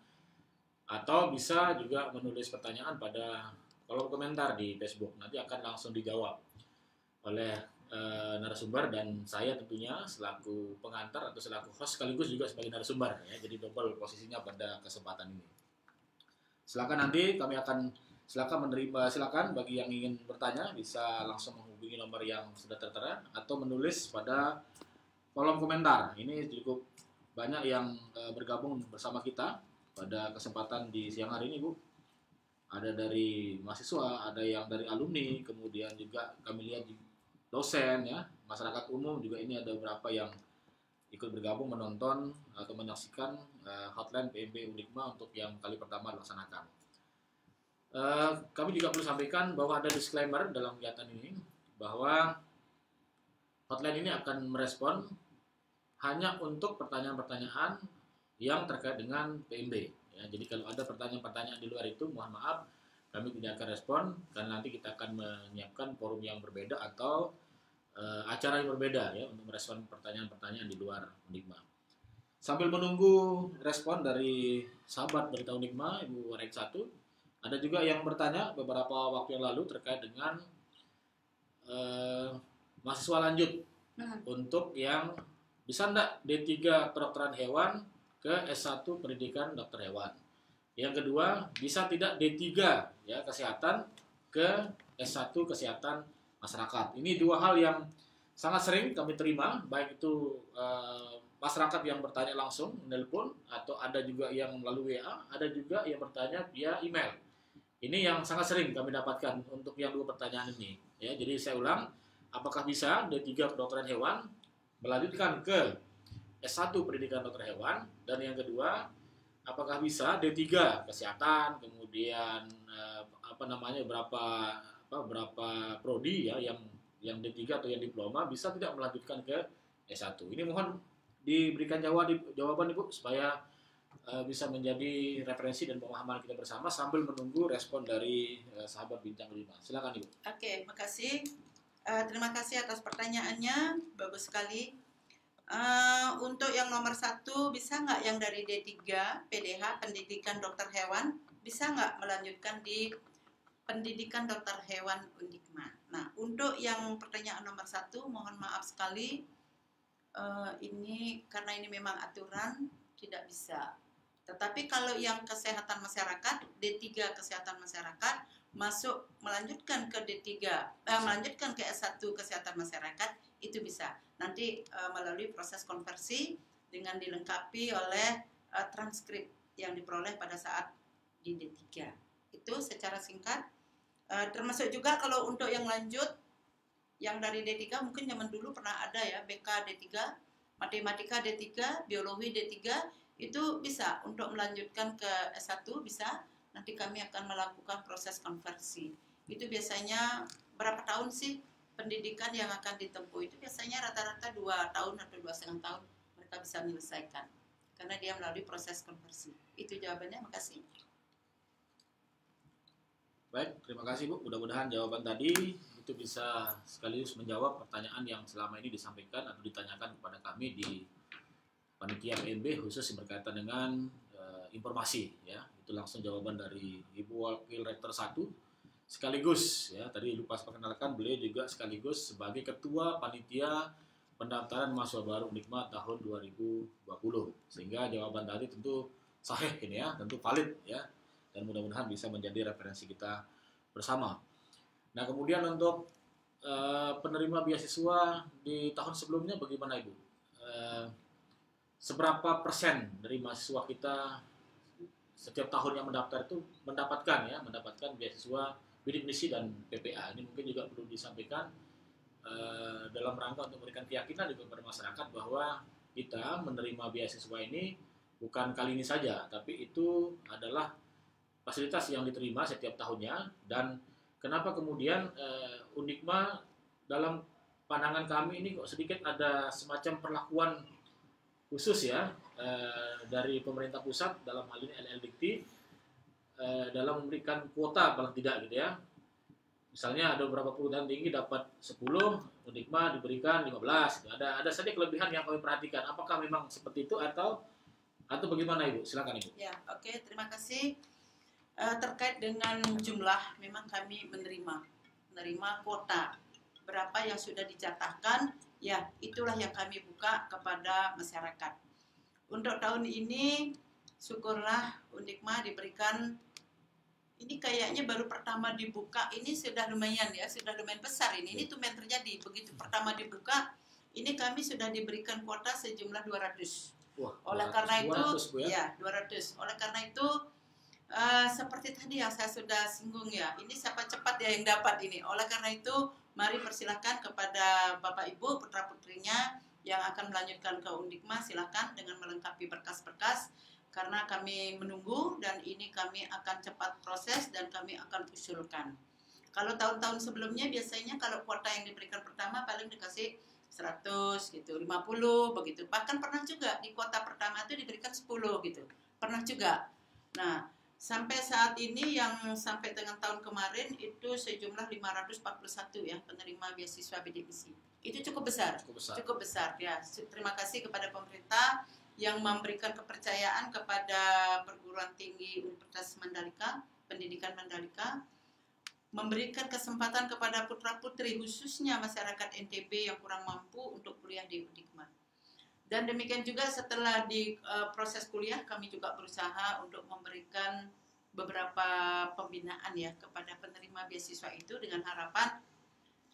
atau bisa juga menulis pertanyaan pada kolom komentar di Facebook. Nanti akan langsung dijawab oleh narasumber dan saya tentunya selaku pengantar atau selaku host sekaligus juga sebagai narasumber ya. Jadi double posisinya pada kesempatan ini. Silakan nanti kami akan silakan bagi yang ingin bertanya bisa langsung menghubungi nomor yang sudah tertera atau menulis pada kolom komentar. Ini cukup banyak yang bergabung bersama kita pada kesempatan di siang hari ini, Bu. Ada dari mahasiswa, ada yang dari alumni, kemudian juga kami lihat dosen ya, masyarakat umum juga ini ada beberapa yang ikut bergabung menonton atau menyaksikan hotline PMB Undikma untuk yang kali pertama dilaksanakan. Kami juga perlu sampaikan bahwa ada disclaimer dalam kegiatan ini bahwa hotline ini akan merespon hanya untuk pertanyaan-pertanyaan yang terkait dengan PMB. Ya, jadi kalau ada pertanyaan-pertanyaan di luar itu, mohon maaf, kami tidak akan respon karena nanti kita akan menyiapkan forum yang berbeda atau acara yang berbeda ya untuk merespon pertanyaan-pertanyaan di luar Undikma. Sambil menunggu respon dari sahabat Berita Undikma, Ibu Warek 1, ada juga yang bertanya beberapa waktu yang lalu terkait dengan mahasiswa lanjut untuk yang bisa enggak D3 kedokteran hewan ke S1 pendidikan dokter hewan. Yang kedua, bisa tidak D3 ya kesehatan ke S1 kesehatan masyarakat. Ini dua hal yang sangat sering kami terima, baik itu masyarakat yang bertanya langsung menelpon atau ada juga yang melalui WA, ada juga yang bertanya via email. Ini yang sangat sering kami dapatkan untuk yang dua pertanyaan ini. Ya, jadi saya ulang, apakah bisa D3 kedokteran hewan melanjutkan ke S1 pendidikan dokter hewan, dan yang kedua, apakah bisa D3 kesehatan, kemudian berapa prodi ya yang D3 atau yang diploma bisa tidak melanjutkan ke S1. Ini mohon diberikan jawaban Ibu supaya bisa menjadi referensi dan pemahaman kita bersama sambil menunggu respon dari sahabat bintang 5. Silakan Ibu. Oke, makasih. Terima kasih atas pertanyaannya, bagus sekali. Untuk yang nomor 1, bisa nggak yang dari D3 PDH Pendidikan Dokter Hewan bisa nggak melanjutkan di Pendidikan Dokter Hewan Undikma? Nah, untuk yang pertanyaan nomor 1, mohon maaf sekali, ini karena ini memang aturan tidak bisa. Tetapi kalau yang kesehatan masyarakat, D3 kesehatan masyarakat masuk melanjutkan ke D3, melanjutkan ke S1 kesehatan masyarakat itu bisa. Nanti melalui proses konversi dengan dilengkapi oleh transkrip yang diperoleh pada saat di D3. Itu secara singkat. Termasuk juga kalau untuk yang lanjut, yang dari D3 mungkin zaman dulu pernah ada ya, BK D3, Matematika D3, Biologi D3, itu bisa untuk melanjutkan ke S1 bisa, nanti kami akan melakukan proses konversi. Itu biasanya berapa tahun sih pendidikan yang akan ditempuh? Itu biasanya rata-rata 2 tahun atau 2,5 tahun mereka bisa menyelesaikan karena dia melalui proses konversi. Itu jawabannya, makasih. Baik, terima kasih Bu. Mudah-mudahan jawaban tadi itu bisa sekaligus menjawab pertanyaan yang selama ini disampaikan atau ditanyakan kepada kami di panitia PMB khusus yang berkaitan dengan informasi ya. Itu langsung jawaban dari Ibu Wakil Rektor 1 sekaligus ya, tadi lupa perkenalkan beliau juga sekaligus sebagai Ketua Panitia Pendaftaran Mahasiswa Baru Unikma tahun 2020. Sehingga jawaban tadi tentu sahih ini ya, tentu valid ya. Dan mudah-mudahan bisa menjadi referensi kita bersama. Nah, kemudian untuk penerima beasiswa di tahun sebelumnya bagaimana Ibu? Seberapa persen dari mahasiswa kita setiap tahun yang mendaftar itu mendapatkan beasiswa bidik misi dan PPA? Ini mungkin juga perlu disampaikan dalam rangka untuk memberikan keyakinan juga kepada masyarakat bahwa kita menerima beasiswa ini bukan kali ini saja, tapi itu adalah fasilitas yang diterima setiap tahunnya. Dan kenapa kemudian Unikma dalam pandangan kami ini kok sedikit ada semacam perlakuan khusus ya dari pemerintah pusat dalam hal ini LLDikti dalam memberikan kuota paling tidak gitu ya. Misalnya ada beberapa perguruan tinggi dapat 10, Unikma diberikan 15 gitu. Ada saja kelebihan yang kami perhatikan. Apakah memang seperti itu atau bagaimana Ibu? Silakan Ibu. Ya, oke, terima kasih. Terkait dengan jumlah, memang kami menerima kuota berapa yang sudah dicatatkan, ya itulah yang kami buka kepada masyarakat. Untuk tahun ini, syukurlah Unikma diberikan, ini kayaknya baru pertama dibuka, ini sudah lumayan ya, sudah lumayan besar ini tumben terjadi. Begitu pertama dibuka, ini kami sudah diberikan kuota sejumlah 200. Wah, Oleh karena 200, itu, Bu, ya? 200. Oleh karena itu, seperti tadi yang saya sudah singgung ya, ini siapa cepat ya yang dapat ini. Oleh karena itu, mari persilahkan kepada Bapak Ibu putra putrinya yang akan melanjutkan ke Unikma, silakan dengan melengkapi berkas-berkas karena kami menunggu dan ini kami akan cepat proses dan kami akan usulkan. Kalau tahun-tahun sebelumnya biasanya kalau kuota yang diberikan pertama paling dikasih 100 gitu, 50 begitu. Bahkan pernah juga di kuota pertama itu diberikan 10 gitu. Pernah juga. Nah, sampai saat ini yang sampai dengan tahun kemarin itu sejumlah 541 ya penerima beasiswa bidik misi. Itu cukup besar. Cukup besar ya. Terima kasih kepada pemerintah yang memberikan kepercayaan kepada perguruan tinggi Universitas Mandalika, Pendidikan Mandalika, memberikan kesempatan kepada putra-putri khususnya masyarakat NTB yang kurang mampu untuk kuliah di Unikma. Dan demikian juga setelah di proses kuliah kami juga berusaha untuk memberikan beberapa pembinaan ya kepada penerima beasiswa itu dengan harapan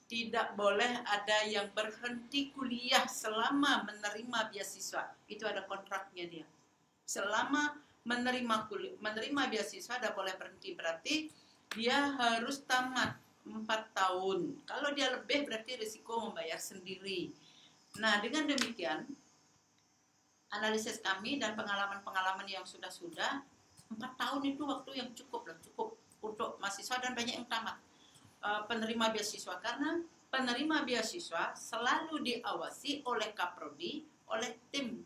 tidak boleh ada yang berhenti kuliah selama menerima beasiswa. Itu ada kontraknya dia. Selama menerima beasiswa tidak boleh berhenti, berarti dia harus tamat 4 tahun. Kalau dia lebih berarti risiko membayar sendiri. Nah, dengan demikian analisis kami dan pengalaman-pengalaman yang sudah 4 tahun itu waktu yang cukup untuk mahasiswa dan banyak yang tamat penerima beasiswa karena penerima beasiswa selalu diawasi oleh Kaprodi, oleh tim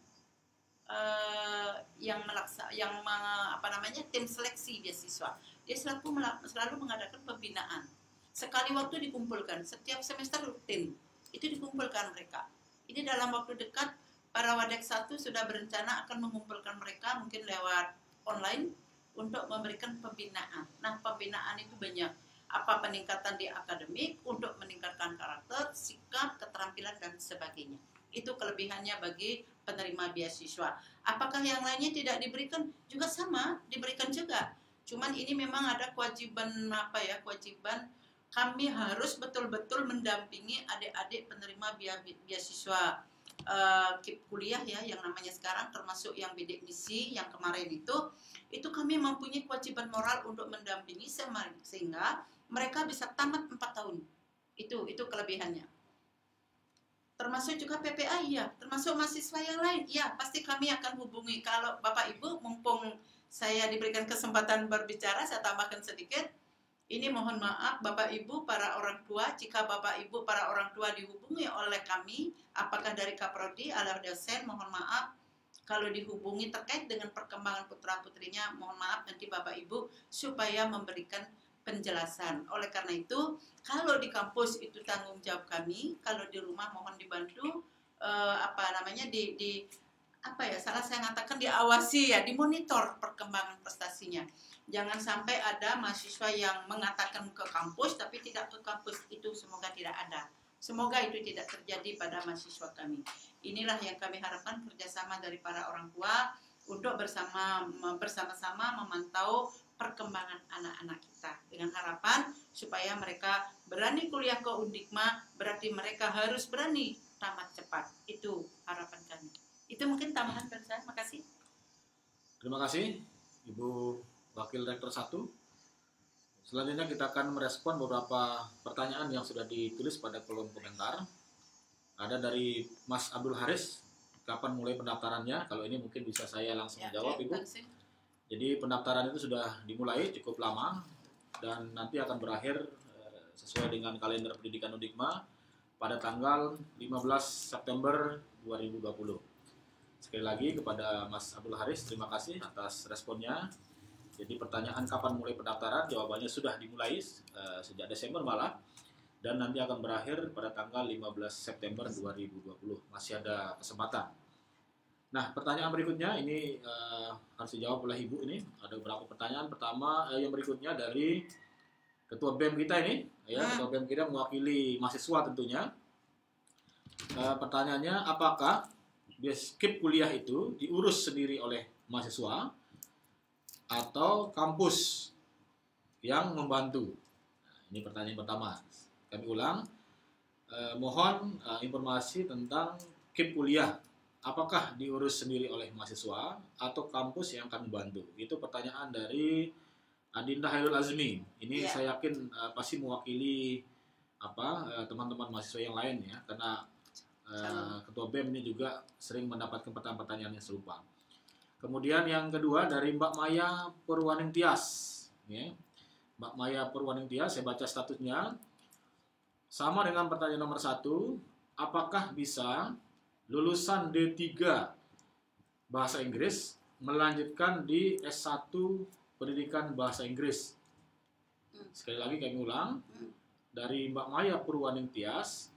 tim seleksi beasiswa. Dia selalu mengadakan pembinaan. Sekali waktu dikumpulkan, setiap semester rutin itu dikumpulkan mereka. Ini dalam waktu dekat para Wadek 1 sudah berencana akan mengumpulkan mereka mungkin lewat online untuk memberikan pembinaan. Nah, pembinaan itu banyak. Apa peningkatan di akademik untuk meningkatkan karakter, sikap, keterampilan, dan sebagainya. Itu kelebihannya bagi penerima beasiswa. Apakah yang lainnya tidak diberikan? Juga sama, diberikan juga. Cuman ini memang ada kewajiban kewajiban kami harus betul-betul mendampingi adik-adik penerima beasiswa kuliah ya yang namanya sekarang, termasuk yang bidik misi yang kemarin itu kami mempunyai kewajiban moral untuk mendampingi sehingga mereka bisa tamat 4 tahun. Itu kelebihannya. Termasuk juga PPA ya, termasuk mahasiswa yang lain ya, pasti kami akan hubungi. Kalau Bapak Ibu mumpung saya diberikan kesempatan berbicara, saya tambahkan sedikit. Ini mohon maaf Bapak Ibu para orang tua, jika Bapak Ibu para orang tua dihubungi oleh kami, apakah dari Kaprodi, ala dosen, mohon maaf. Kalau dihubungi terkait dengan perkembangan putra-putrinya, mohon maaf nanti Bapak Ibu supaya memberikan penjelasan. Oleh karena itu, kalau di kampus itu tanggung jawab kami, kalau di rumah mohon dibantu salah saya mengatakan diawasi ya, dimonitor perkembangan prestasinya. Jangan sampai ada mahasiswa yang mengatakan ke kampus tapi tidak ke kampus, itu semoga tidak ada. Semoga itu tidak terjadi pada mahasiswa kami. Inilah yang kami harapkan, kerjasama dari para orang tua untuk bersama-sama memantau perkembangan anak-anak kita dengan harapan supaya mereka berani kuliah ke Undikma, berarti mereka harus berani tamat cepat. Itu harapan kami. Itu mungkin tambahan dari saya. Makasih. Terima kasih Ibu Wakil Rektor 1. Selanjutnya kita akan merespon beberapa pertanyaan yang sudah ditulis pada kolom komentar. Ada dari Mas Abdul Haris, kapan mulai pendaftarannya? Kalau ini mungkin bisa saya langsung jawab, Ibu. Jadi pendaftaran itu sudah dimulai cukup lama dan nanti akan berakhir sesuai dengan kalender pendidikan Undikma pada tanggal 15 September 2020. Sekali lagi kepada Mas Abdul Haris, terima kasih atas responnya. Jadi pertanyaan kapan mulai pendaftaran, jawabannya sudah dimulai sejak Desember malah, dan nanti akan berakhir pada tanggal 15 September 2020. Masih ada kesempatan. Nah, pertanyaan berikutnya ini harus dijawab oleh Ibu ini. Ada beberapa pertanyaan. Pertama yang berikutnya dari Ketua BEM kita ini, ya, Ketua BEM kita mewakili mahasiswa tentunya. Pertanyaannya, apakah skip kuliah itu diurus sendiri oleh mahasiswa atau kampus yang membantu? Nah, ini pertanyaan pertama. Kami ulang, mohon informasi tentang KIP kuliah. Apakah diurus sendiri oleh mahasiswa atau kampus yang akan membantu? Itu pertanyaan dari Adinda Hairul Azmi. Ini saya yakin pasti mewakili teman-teman mahasiswa yang lain ya, karena Ketua BEM ini juga sering mendapatkan pertanyaan-pertanyaan yang serupa. Kemudian yang kedua dari Mbak Maya Purwaning Tias. Ya. Mbak Maya Purwaning Tias, saya baca statusnya. Sama dengan pertanyaan nomor 1, apakah bisa lulusan D3 Bahasa Inggris melanjutkan di S1 Pendidikan Bahasa Inggris? Sekali lagi kami ulang, dari Mbak Maya Purwaning Tias,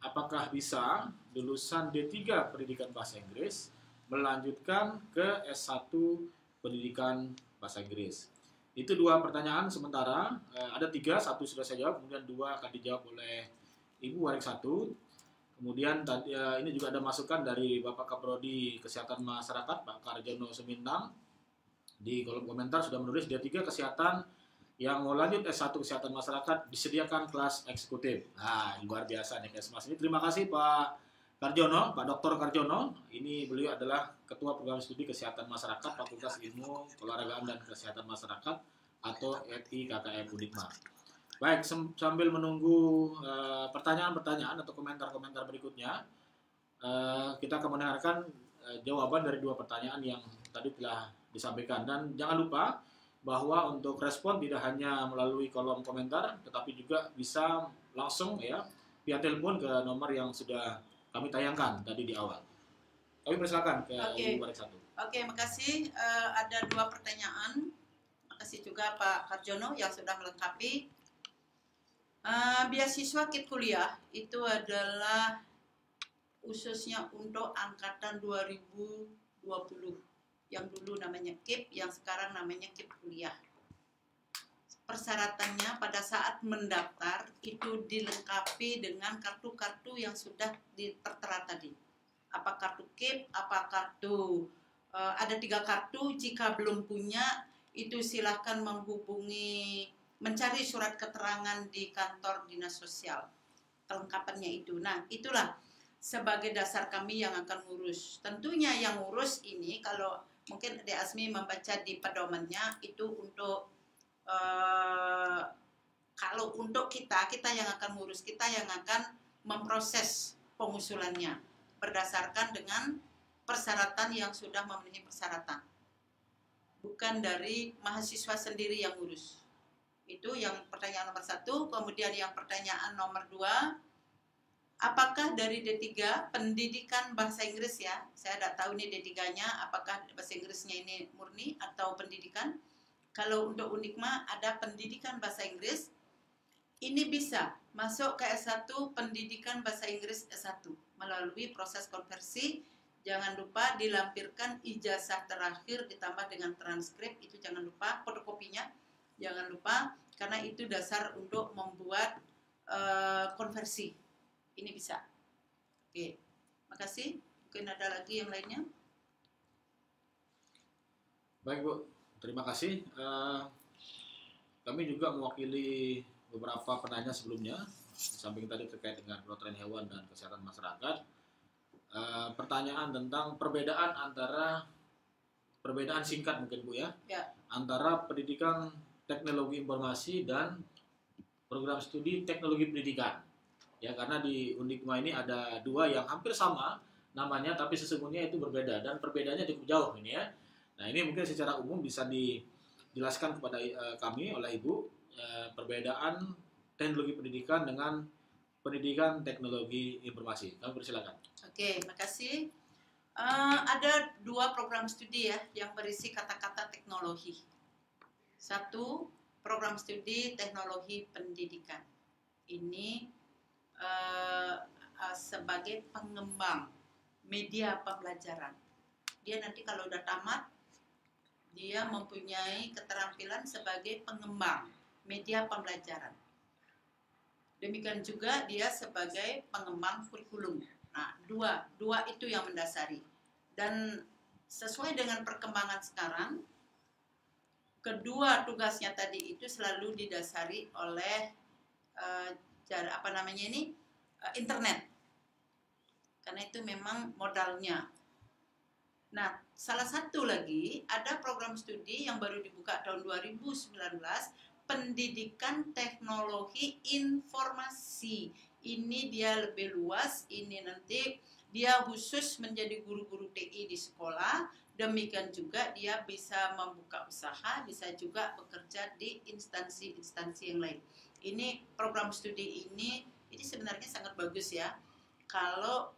apakah bisa lulusan D3 Pendidikan Bahasa Inggris melanjutkan ke S1 Pendidikan Bahasa Inggris? Itu dua pertanyaan sementara. Ada 3, 1 sudah saya jawab, kemudian 2 akan dijawab oleh Ibu Warik 1. Kemudian ini juga ada masukan dari Bapak Kaprodi Kesehatan Masyarakat, Pak Karjono Sumintang. Di kolom komentar sudah menulis D3 Kesehatan yang mau lanjut S1 Kesehatan Masyarakat disediakan kelas eksekutif. Nah, luar biasa nih Kesmas ini. Terima kasih Pak Karjono, Pak Dr. Karjono. Ini beliau adalah Ketua Program Studi Kesehatan Masyarakat Fakultas Ilmu Keolahragaan dan Kesehatan Masyarakat atau FIKKM Undikma. Baik, sambil menunggu pertanyaan-pertanyaan atau komentar-komentar berikutnya, kita akan mendengarkan jawaban dari 2 pertanyaan yang tadi telah disampaikan. Dan jangan lupa bahwa untuk respon tidak hanya melalui kolom komentar, tetapi juga bisa langsung ya via telepon ke nomor yang sudah kami tayangkan tadi di awal. Kami persilakan ke Ibu Warik 1. Oke, makasih. Ada 2 pertanyaan. Makasih juga Pak Karjono yang sudah melengkapi. Beasiswa KIP kuliah itu adalah khususnya untuk angkatan 2020 yang dulu namanya KIP, yang sekarang namanya KIP kuliah. Persyaratannya pada saat mendaftar itu dilengkapi dengan kartu-kartu yang sudah tertera tadi. Apa kartu KIP, apa kartu, ada 3 kartu. Jika belum punya, itu silahkan menghubungi, mencari surat keterangan di kantor dinas sosial. Kelengkapannya itu. Nah, itulah sebagai dasar kami yang akan ngurus. Tentunya yang ngurus ini, kalau mungkin Dek Asmi membaca di pedomannya, itu untuk kalau untuk kita yang akan ngurus, kita yang akan memproses pengusulannya berdasarkan dengan persyaratan yang sudah memenuhi persyaratan. bukan dari mahasiswa sendiri yang ngurus. Itu yang pertanyaan nomor 1. Kemudian yang pertanyaan nomor 2, apakah dari D3 pendidikan bahasa Inggris ya? Saya tidak tahu nih D3-nya apakah bahasa Inggrisnya ini murni atau pendidikan. Kalau untuk Undikma ada pendidikan bahasa Inggris, ini bisa masuk ke S1 pendidikan bahasa Inggris S1 melalui proses konversi. Jangan lupa dilampirkan ijazah terakhir ditambah dengan transkrip, itu jangan lupa, fotokopinya jangan lupa, karena itu dasar untuk membuat konversi. Ini bisa. Oke, makasih. Mungkin ada lagi yang lainnya. Baik Bu, terima kasih. Kami juga mewakili beberapa penanya sebelumnya, di samping tadi terkait dengan kedokteran hewan dan kesehatan masyarakat. Pertanyaan tentang perbedaan singkat mungkin Bu ya, antara pendidikan teknologi informasi dan program studi teknologi pendidikan. Ya, karena di Undikma ini ada dua yang hampir sama namanya, tapi sesungguhnya itu berbeda dan perbedaannya cukup jauh ini ya. Nah, ini mungkin secara umum bisa dijelaskan kepada kami oleh Ibu, perbedaan teknologi pendidikan dengan pendidikan teknologi informasi. Kami persilakan. Oke, makasih. Ada dua program studi ya yang berisi kata-kata teknologi. Satu, program studi teknologi pendidikan. Ini sebagai pengembang media pembelajaran. Dia nanti kalau udah tamat, dia mempunyai keterampilan sebagai pengembang media pembelajaran. Demikian juga dia sebagai pengembang kurikulum. Nah, dua itu yang mendasari. Dan sesuai dengan perkembangan sekarang, kedua tugasnya tadi itu selalu didasari oleh internet. Karena itu memang modalnya. Nah, salah satu lagi ada program studi yang baru dibuka tahun 2019, pendidikan teknologi informasi. Ini dia lebih luas, ini nanti dia khusus menjadi guru-guru TI di sekolah, demikian juga dia bisa membuka usaha, bisa juga bekerja di instansi-instansi yang lain. Ini program studi ini sebenarnya sangat bagus ya. Kalau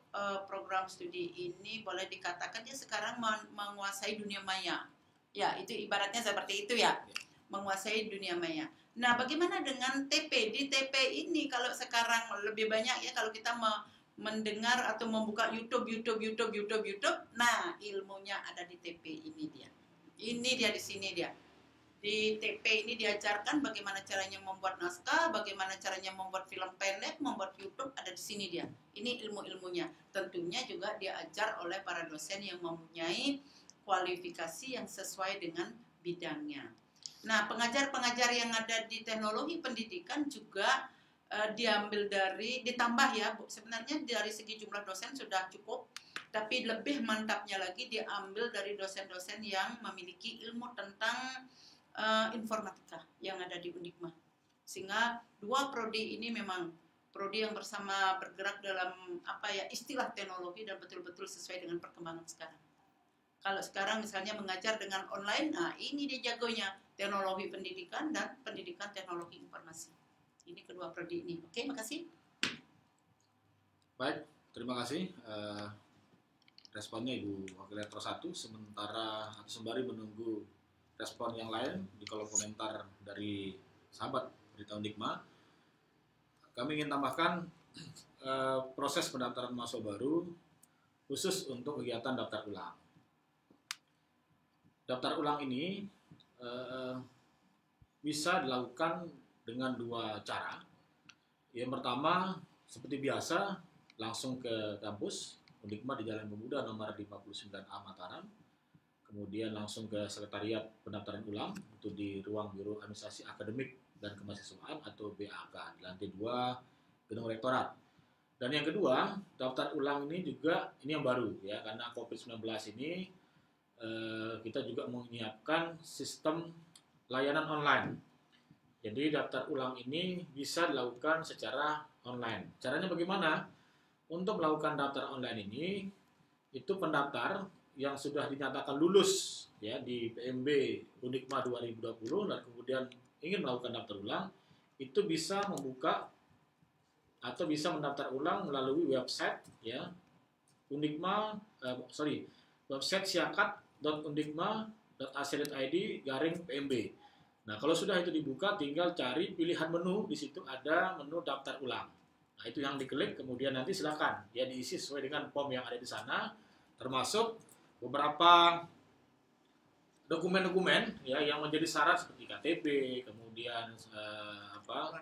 program studi ini boleh dikatakan dia sekarang menguasai dunia maya. Ya, itu ibaratnya seperti itu ya, menguasai dunia maya. Nah, bagaimana dengan TP? Di TP ini kalau sekarang lebih banyak ya, kalau kita mendengar atau membuka YouTube. Nah, ilmunya ada di TP ini dia. Ini dia di sini dia. Di TP ini diajarkan bagaimana caranya membuat naskah, bagaimana caranya membuat film pendek, membuat YouTube, ada di sini dia. Ini ilmu-ilmunya. Tentunya juga diajar oleh para dosen yang mempunyai kualifikasi yang sesuai dengan bidangnya. Nah, pengajar-pengajar yang ada di teknologi pendidikan juga ditambah ya, Bu. Sebenarnya dari segi jumlah dosen sudah cukup, tapi lebih mantapnya lagi diambil dari dosen-dosen yang memiliki ilmu tentang informatika yang ada di Undikma. Sehingga dua prodi ini memang prodi yang bersama bergerak dalam istilah teknologi dan betul-betul sesuai dengan perkembangan sekarang. Kalau sekarang misalnya mengajar dengan online, nah ini dia jagonya, teknologi pendidikan dan pendidikan teknologi informasi. Ini kedua prodi ini. Oke, makasih. Baik, terima kasih. Responnya Ibu Wakil Rektor 1, sembari menunggu respon yang lain di kolom komentar dari sahabat Berita Undikma, kami ingin tambahkan proses pendaftaran mahasiswa baru khusus untuk kegiatan daftar ulang. Daftar ulang ini bisa dilakukan dengan dua cara. Yang pertama, seperti biasa, langsung ke kampus Undikma di Jalan Pemuda nomor 59A Mataram. Kemudian langsung ke sekretariat pendaftaran ulang, itu di ruang Biro Administrasi Akademik dan Kemahasiswaan atau BAK di lantai 2 Gedung Rektorat. Dan yang kedua, daftar ulang ini juga ini yang baru ya, karena COVID-19 ini kita juga menyiapkan sistem layanan online. Jadi daftar ulang ini bisa dilakukan secara online. Caranya bagaimana? Untuk melakukan daftar online ini, itu pendaftar yang sudah dinyatakan lulus ya di PMB Undikma 2020 dan kemudian ingin melakukan daftar ulang, itu bisa membuka atau bisa mendaftar ulang melalui website ya website siakat.undikma.ac.id/PMB. Nah, kalau sudah itu dibuka, tinggal cari pilihan menu, di situ ada menu daftar ulang. Nah, itu yang diklik, kemudian nanti silakan ya diisi sesuai dengan form yang ada di sana, termasuk beberapa dokumen-dokumen ya yang menjadi syarat seperti KTP, kemudian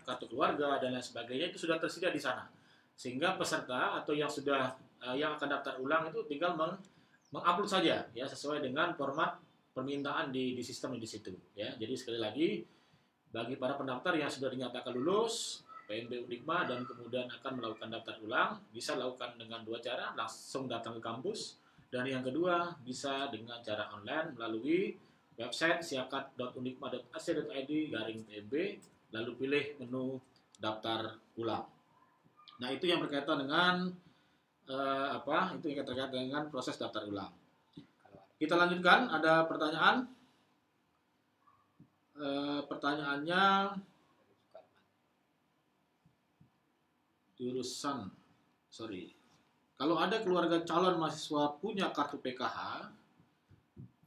kartu keluarga dan lain sebagainya, itu sudah tersedia di sana. Sehingga peserta atau yang sudah yang akan daftar ulang itu tinggal mengupload saja ya sesuai dengan format permintaan di sistem di situ ya. Jadi sekali lagi, bagi para pendaftar yang sudah dinyatakan lulus PMB Undikma dan kemudian akan melakukan daftar ulang, bisa lakukan dengan dua cara, langsung datang ke kampus, dan yang kedua bisa dengan cara online melalui website siakat.undikma.ac.id/PMB, lalu pilih menu daftar ulang. Nah, itu yang berkaitan dengan itu yang terkait dengan proses daftar ulang. Kita lanjutkan, ada pertanyaan. Pertanyaannya jurusan, kalau ada keluarga calon mahasiswa punya kartu PKH,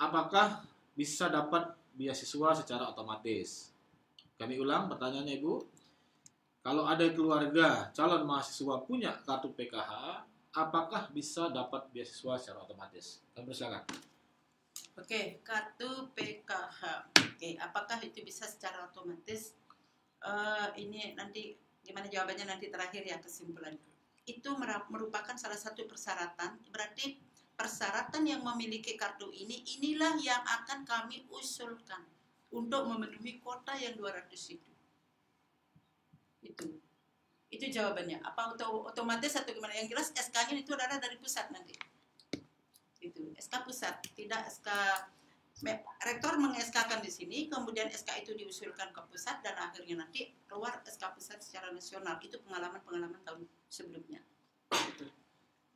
apakah bisa dapat beasiswa secara otomatis? Kami ulang pertanyaannya, Ibu. Kalau ada keluarga calon mahasiswa punya kartu PKH, apakah bisa dapat beasiswa secara otomatis? Kami persilakan. Oke, kartu PKH. Oke, apakah itu bisa secara otomatis? Ini nanti gimana jawabannya nanti terakhir ya, kesimpulannya. Itu merupakan salah satu persyaratan. Berarti persyaratan yang memiliki kartu inilah yang akan kami usulkan untuk memenuhi kuota yang 200 itu. Itu jawabannya. Apa otomatis atau gimana? Yang jelas SK-nya itu adalah dari pusat nanti. Itu SK pusat, tidak SK rektor meng-SK-kan di sini, kemudian SK itu diusulkan ke pusat dan akhirnya nanti keluar SK pusat secara nasional. Itu pengalaman tahun sebelumnya. Itu.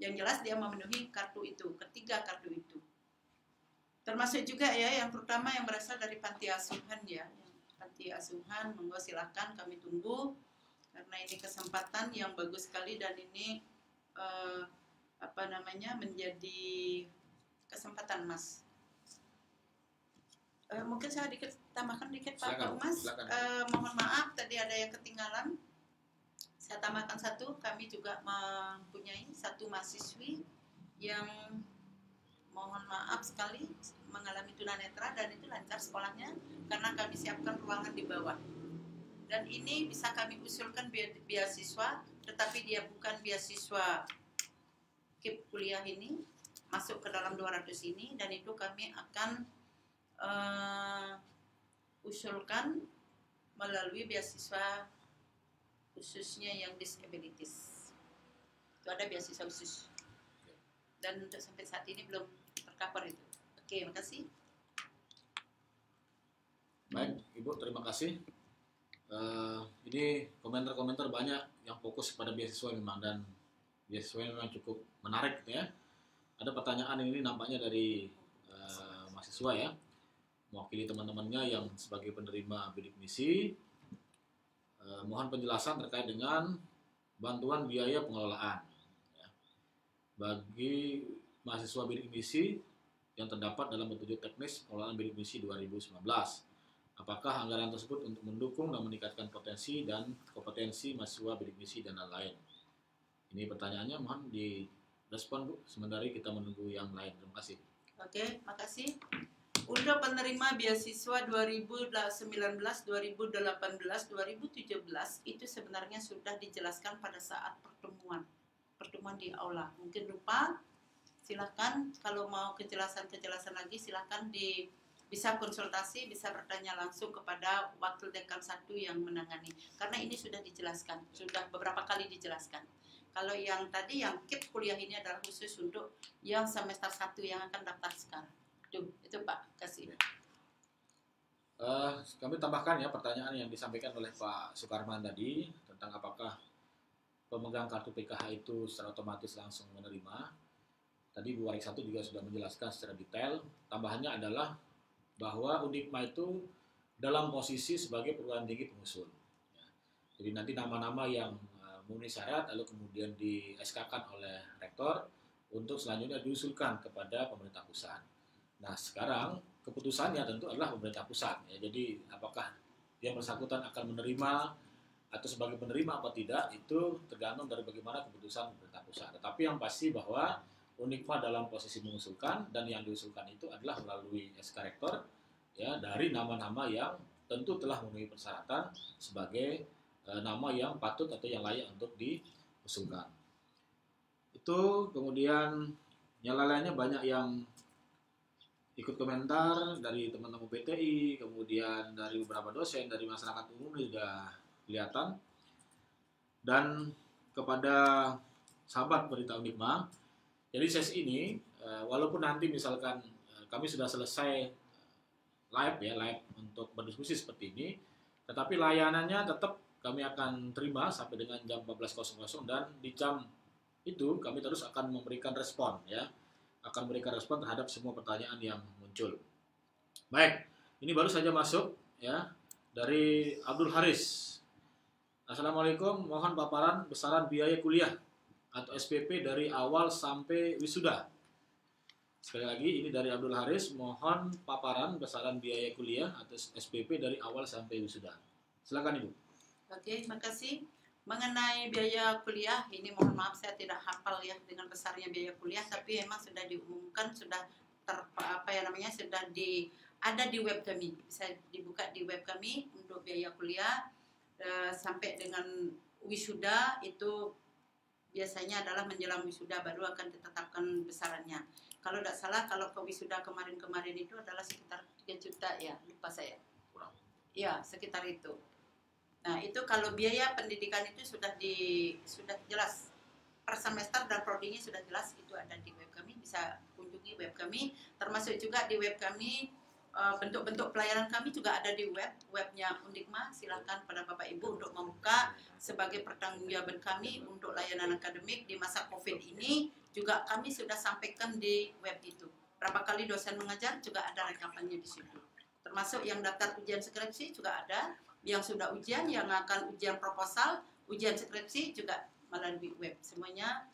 Yang jelas dia memenuhi kartu itu, ketiga kartu itu. Termasuk juga ya yang pertama yang berasal dari panti asuhan ya. Panti asuhan, monggo silakan, kami tunggu karena ini kesempatan yang bagus sekali dan ini menjadi kesempatan Mas. Mungkin saya tambahkan dikit Pak Mas. Mohon maaf tadi ada yang ketinggalan. Saya tambahkan satu, kami juga mempunyai satu mahasiswi yang mohon maaf sekali mengalami tunanetra dan itu lancar sekolahnya karena kami siapkan ruangan di bawah. Dan ini bisa kami usulkan beasiswa, tetapi dia bukan beasiswa KIP kuliah ini, masuk ke dalam 200 ini, dan itu kami akan usulkan melalui beasiswa khususnya yang disabilities. Itu ada beasiswa khusus. Dan untuk sampai saat ini belum tercover itu. Oke, makasih. Baik, Ibu, terima kasih. Ini komentar-komentar banyak yang fokus pada beasiswa memang, dan beasiswa memang cukup menarik gitu ya. Ada pertanyaan ini nampaknya dari mahasiswa ya, mewakili teman-temannya yang sebagai penerima bidik misi. Mohon penjelasan terkait dengan bantuan biaya pengelolaan ya, bagi mahasiswa bidik misi yang terdapat dalam petunjuk teknis pengelolaan bidik misi 2019. Apakah anggaran tersebut untuk mendukung dan meningkatkan potensi dan kompetensi mahasiswa bidik misi dan lain-lain? Ini pertanyaannya, mohon direspon Bu, sementara kita menunggu yang lain. Terima kasih. Oke, makasih. Untuk penerima beasiswa 2019, 2018, 2017 itu sebenarnya sudah dijelaskan pada saat pertemuan di aula. Mungkin lupa, silakan kalau mau kejelasan lagi silakan bisa konsultasi, bisa bertanya langsung kepada wakil dekan 1 yang menangani. Karena ini sudah dijelaskan, sudah beberapa kali dijelaskan. Kalau yang tadi yang KIP kuliah ini adalah khusus untuk yang semester 1 yang akan daftar sekarang. Itu Pak, kasih. Kami tambahkan ya pertanyaan yang disampaikan oleh Pak Sukarman tadi tentang apakah pemegang kartu PKH itu secara otomatis langsung menerima. Tadi Bu Warik 1 juga sudah menjelaskan secara detail. Tambahannya adalah bahwa Undikma itu dalam posisi sebagai perguruan tinggi pengusul. Ya. Jadi nanti nama-nama yang memenuhi syarat lalu kemudian di SK-kan oleh rektor untuk selanjutnya diusulkan kepada pemerintah pusat. Nah sekarang keputusannya tentu adalah pemerintah pusat. Ya. Jadi apakah yang bersangkutan akan menerima atau sebagai penerima apa tidak itu tergantung dari bagaimana keputusan pemerintah pusat. Tetapi yang pasti bahwa Undikma dalam posisi mengusulkan dan yang diusulkan itu adalah melalui SK Rektor ya dari nama-nama yang tentu telah memenuhi persyaratan sebagai nama yang patut atau yang layak untuk diusulkan. Itu kemudian yang lainnya banyak yang ikut komentar dari teman-teman PTI, kemudian dari beberapa dosen, dari masyarakat umum juga kelihatan. Dan kepada sahabat Berita Undikma, jadi sesi ini walaupun nanti misalkan kami sudah selesai live untuk berdiskusi seperti ini, tetapi layanannya tetap kami akan terima sampai dengan jam 14.00 dan di jam itu kami terus akan memberikan respon ya, akan memberikan respon terhadap semua pertanyaan yang muncul. Baik, ini baru saja masuk ya dari Abdul Haris. Assalamualaikum, mohon paparan besaran biaya kuliah atau SPP dari awal sampai wisuda. Sekali lagi ini dari Abdul Haris, mohon paparan besaran biaya kuliah atau SPP dari awal sampai wisuda. Silakan Ibu. Oke, terima kasih. Mengenai biaya kuliah, ini mohon maaf saya tidak hafal ya dengan besarnya biaya kuliah, tapi memang sudah diumumkan, sudah ada di web kami, bisa dibuka di web kami untuk biaya kuliah sampai dengan wisuda itu biasanya adalah menjelang wisuda baru akan ditetapkan besarannya. Kalau tidak salah, kalau ke wisuda kemarin-kemarin itu adalah sekitar 3 juta ya, lupa saya. Ya, sekitar itu. Nah, itu kalau biaya pendidikan itu sudah jelas. Per semester dan prodinya sudah jelas, itu ada di web kami, bisa kunjungi web kami. Termasuk juga di web kami, bentuk-bentuk pelayanan kami juga ada di webnya Undikma. Silakan pada Bapak Ibu untuk membuka sebagai pertanggungjawaban kami untuk layanan akademik di masa COVID ini. Juga kami sudah sampaikan di web itu. Berapa kali dosen mengajar juga ada rekapannya di situ. Termasuk yang daftar ujian skripsi juga ada, yang sudah ujian, yang akan ujian proposal, ujian skripsi juga melalui web. Semuanya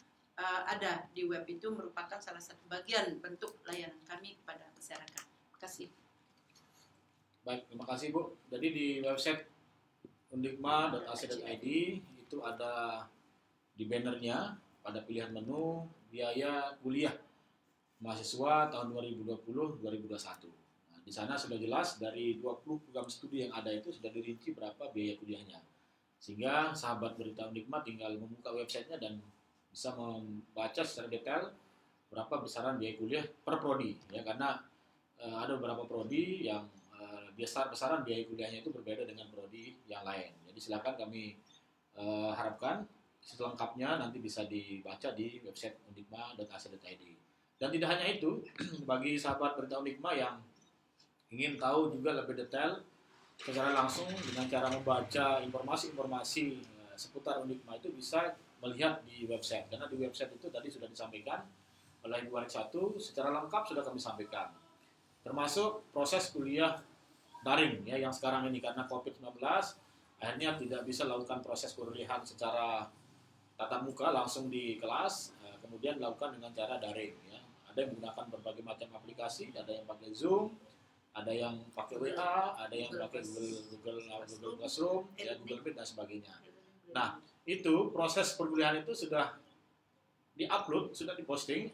ada di web itu, merupakan salah satu bagian bentuk layanan kami kepada masyarakat. Terima kasih. Baik, terima kasih Bu. Jadi di website undikma.ac.id itu ada di bannernya pada pilihan menu biaya kuliah mahasiswa tahun 2020-2021. Nah, di sana sudah jelas dari 20 program studi yang ada itu sudah dirinci berapa biaya kuliahnya. Sehingga sahabat Berita Undikma tinggal membuka websitenya dan bisa membaca secara detail berapa besaran biaya kuliah per prodi ya, karena ada beberapa prodi yang besaran biaya kuliahnya itu berbeda dengan prodi yang lain. Jadi silakan kami harapkan selengkapnya nanti bisa dibaca di website undikma.ac.id. Dan tidak hanya itu, bagi sahabat Berita Undikma yang ingin tahu juga lebih detail secara langsung dengan cara membaca informasi-informasi seputar Undikma itu bisa melihat di website. Karena di website itu tadi sudah disampaikan oleh Ibu Warik 1 secara lengkap sudah kami sampaikan. Termasuk proses kuliah daring ya yang sekarang ini karena COVID-19 akhirnya tidak bisa lakukan proses kuliahan secara tatap muka langsung di kelas, kemudian dilakukan dengan cara daring ya. Ada yang menggunakan berbagai macam aplikasi, ada yang pakai Zoom, ada yang pakai WA, ada yang pakai Google Classroom, ya, Google Meet dan sebagainya. Nah, itu proses perkuliahan itu sudah di-upload, sudah diposting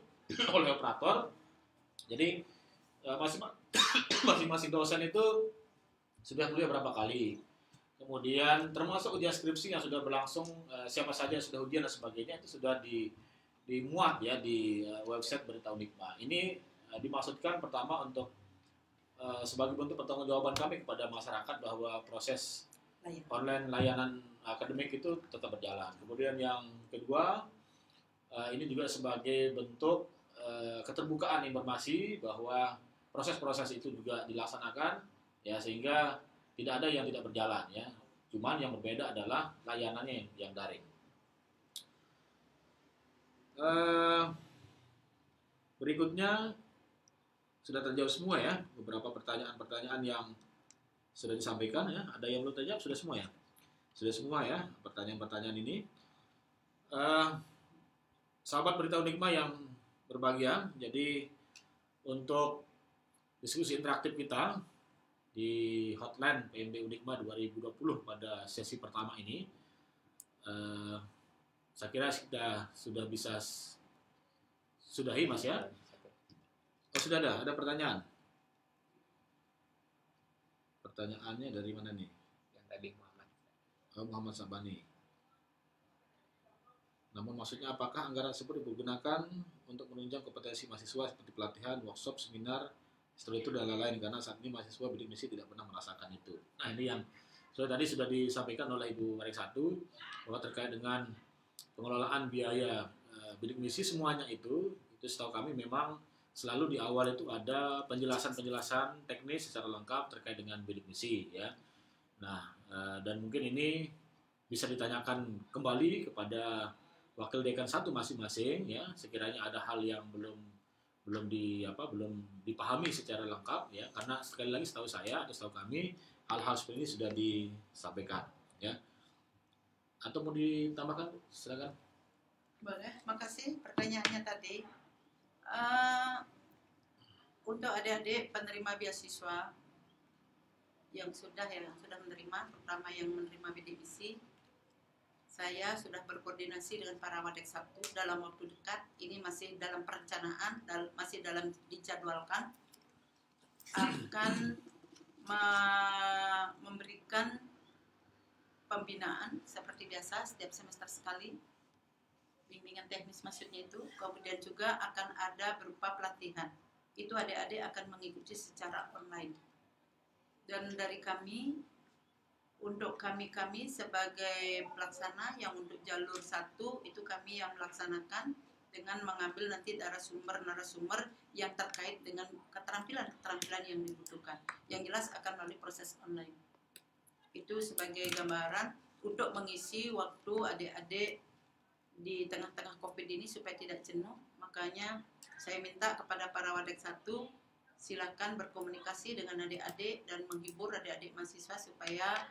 oleh operator. Jadi masing-masing dosen itu sudah kuliah berapa kali. Kemudian termasuk ujian skripsi yang sudah berlangsung, siapa saja yang sudah ujian dan sebagainya itu sudah dimuat ya di website Berita Undikma. Ini dimaksudkan pertama untuk sebagai bentuk pertanggungjawaban kami kepada masyarakat bahwa proses online layanan akademik itu tetap berjalan. Kemudian yang kedua, ini juga sebagai bentuk keterbukaan informasi bahwa proses-proses itu juga dilaksanakan ya, sehingga tidak ada yang tidak berjalan ya. Cuman yang berbeda adalah layanannya yang daring. Berikutnya sudah terjawab semua ya, beberapa pertanyaan-pertanyaan yang sudah disampaikan ya. Ada yang belum terjawab? Sudah semua ya? Sudah semua ya pertanyaan-pertanyaan ini. Sahabat Berita Unikma yang berbahagia, jadi untuk diskusi interaktif kita di hotline PMB Unikma 2020 pada sesi pertama ini, saya kira kita sudah bisa sudahi Mas ya. Oh, sudah ada pertanyaan. Pertanyaannya dari mana nih? Yang tadi Muhammad. Muhammad Sabani. Namun maksudnya apakah anggaran tersebut digunakan untuk menunjang kompetensi mahasiswa seperti pelatihan, workshop, seminar, setelah itu dan lain-lain, karena saat ini mahasiswa bidik misi tidak pernah merasakan itu. Nah, ini yang tadi sudah disampaikan oleh Ibu Warik 1 bahwa terkait dengan pengelolaan biaya bidik misi semuanya itu setahu kami memang selalu di awal itu ada penjelasan-penjelasan teknis secara lengkap terkait dengan bidik misi ya. Nah, dan mungkin ini bisa ditanyakan kembali kepada wakil dekan 1 masing-masing ya, sekiranya ada hal yang belum dipahami secara lengkap ya, karena sekali lagi setahu saya atau setahu kami hal-hal seperti ini sudah disampaikan ya. Atau mau ditambahkan, silakan. Boleh, makasih pertanyaannya tadi. Untuk adik-adik penerima beasiswa yang sudah menerima, terutama yang menerima bidik misi, saya sudah berkoordinasi dengan para Wadek 1 dalam waktu dekat. Ini masih dalam perencanaan, masih dalam dijadwalkan, akan memberikan pembinaan seperti biasa setiap semester sekali, bimbingan teknis maksudnya itu. Kemudian juga akan ada berupa pelatihan, itu adik-adik akan mengikuti secara online. Dan dari kami, untuk kami sebagai pelaksana yang untuk jalur 1 itu kami yang melaksanakan dengan mengambil nanti narasumber yang terkait dengan keterampilan yang dibutuhkan. Yang jelas akan melalui proses online. Itu sebagai gambaran untuk mengisi waktu adik-adik di tengah-tengah COVID ini supaya tidak jenuh. Makanya saya minta kepada para Wadek 1, silakan berkomunikasi dengan adik-adik dan menghibur adik-adik mahasiswa supaya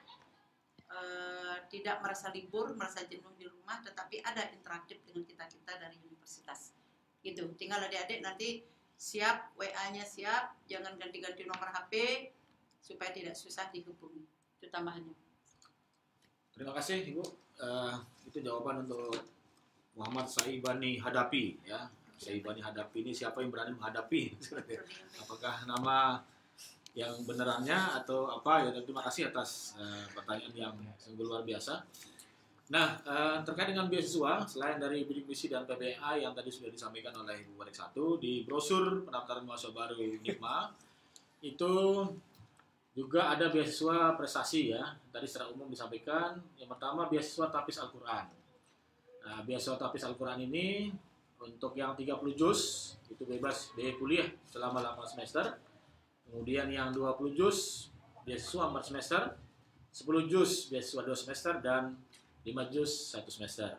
tidak merasa libur, merasa jenuh di rumah, tetapi ada interaktif dengan kita-kita dari universitas. Gitu. Tinggal adik-adik nanti siap, WA-nya siap, jangan ganti-ganti nomor HP supaya tidak susah dihubungi. Itu tambahannya. Terima kasih Ibu. Itu jawaban untuk Muhammad Saibani Hadapi ya. Saibani Hadapi ini siapa yang berani menghadapi? Apakah nama yang benerannya atau apa ya? Terima kasih atas pertanyaan yang sungguh luar biasa. Nah, terkait dengan beasiswa, selain dari bidik misi dan PBA yang tadi sudah disampaikan oleh Ibu Warik 1, di brosur pendaftaran mahasiswa baru Unikma itu juga ada beasiswa prestasi ya. Tadi secara umum disampaikan. Yang pertama beasiswa Tapis Al-Quran. Nah, beasiswa Tapis Al-Quran ini untuk yang 30 juz itu bebas biaya kuliah selama 8 semester. Kemudian yang 20 juz beasiswa 4 semester, 10 juz beasiswa 2 semester, dan 5 juz 1 semester.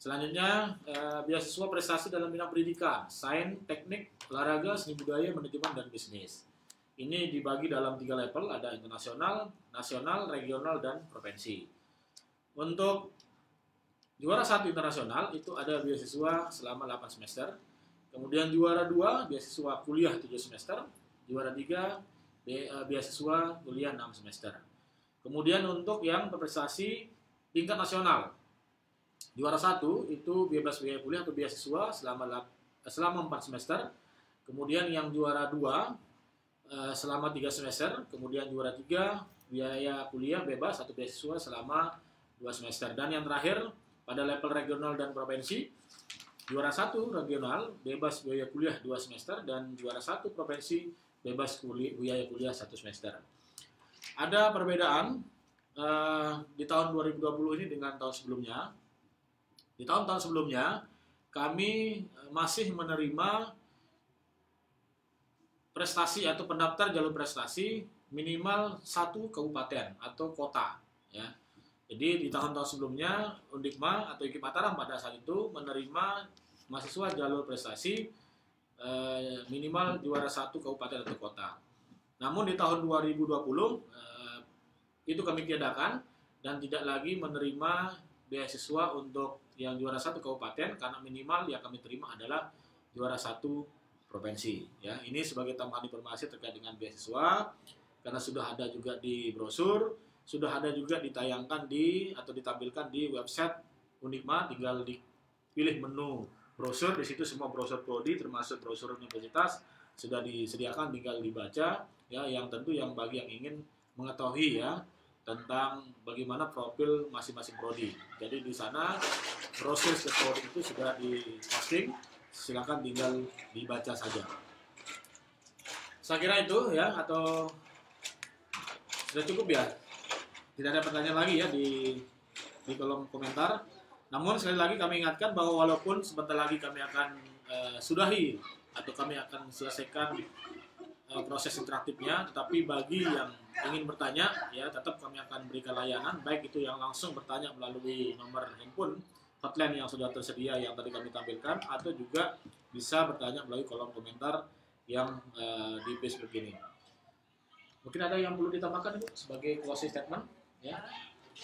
Selanjutnya beasiswa prestasi dalam bidang pendidikan, sains, teknik, olahraga, seni budaya, manajemen, dan bisnis. Ini dibagi dalam 3 level, ada internasional, nasional, regional, dan provinsi. Untuk juara 1 internasional itu ada beasiswa selama 8 semester. Kemudian juara 2 beasiswa kuliah 7 semester. Juara 3 beasiswa kuliah 6 semester. Kemudian untuk yang berprestasi tingkat nasional, juara 1 itu bebas biaya kuliah atau beasiswa selama 4 semester. Kemudian yang juara 2 selama 3 semester. Kemudian juara 3 biaya kuliah bebas atau beasiswa selama 2 semester. Dan yang terakhir pada level regional dan provinsi, juara 1 regional bebas biaya kuliah 2 semester, dan juara 1 provinsi bebas biaya kuliah 1 semester. Ada perbedaan di tahun 2020 ini dengan tahun sebelumnya. Di tahun-tahun sebelumnya kami masih menerima prestasi atau pendaftar jalur prestasi minimal 1 kabupaten atau kota ya. Jadi di tahun-tahun sebelumnya Undikma atau IKIP Mataram pada saat itu menerima mahasiswa jalur prestasi minimal juara 1 kabupaten atau kota. Namun di tahun 2020 itu kami tiadakan dan tidak lagi menerima beasiswa untuk yang juara 1 kabupaten karena minimal yang kami terima adalah juara 1 provinsi. Ya, ini sebagai tambahan informasi terkait dengan beasiswa karena sudah ada juga di brosur, sudah ada juga ditayangkan atau ditampilkan di website Unikma, tinggal dipilih menu brosur, di situ semua brosur prodi termasuk brosur universitas sudah disediakan, tinggal dibaca ya, yang tentu yang bagi yang ingin mengetahui ya tentang bagaimana profil masing-masing prodi. Jadi di sana brosur setiap prodi itu sudah di-posting, silakan tinggal dibaca saja. Saya kira itu ya, atau sudah cukup ya? Tidak ada pertanyaan lagi ya di kolom komentar. Namun sekali lagi kami ingatkan bahwa walaupun sebentar lagi kami akan sudahi atau kami akan selesaikan proses interaktifnya, tetapi bagi yang ingin bertanya ya tetap kami akan berikan layanan, baik itu yang langsung bertanya melalui nomor handphone hotline yang sudah tersedia yang tadi kami tampilkan, atau juga bisa bertanya melalui kolom komentar yang di Facebook ini. Mungkin ada yang perlu ditambahkan Ibu sebagai closing statement ya.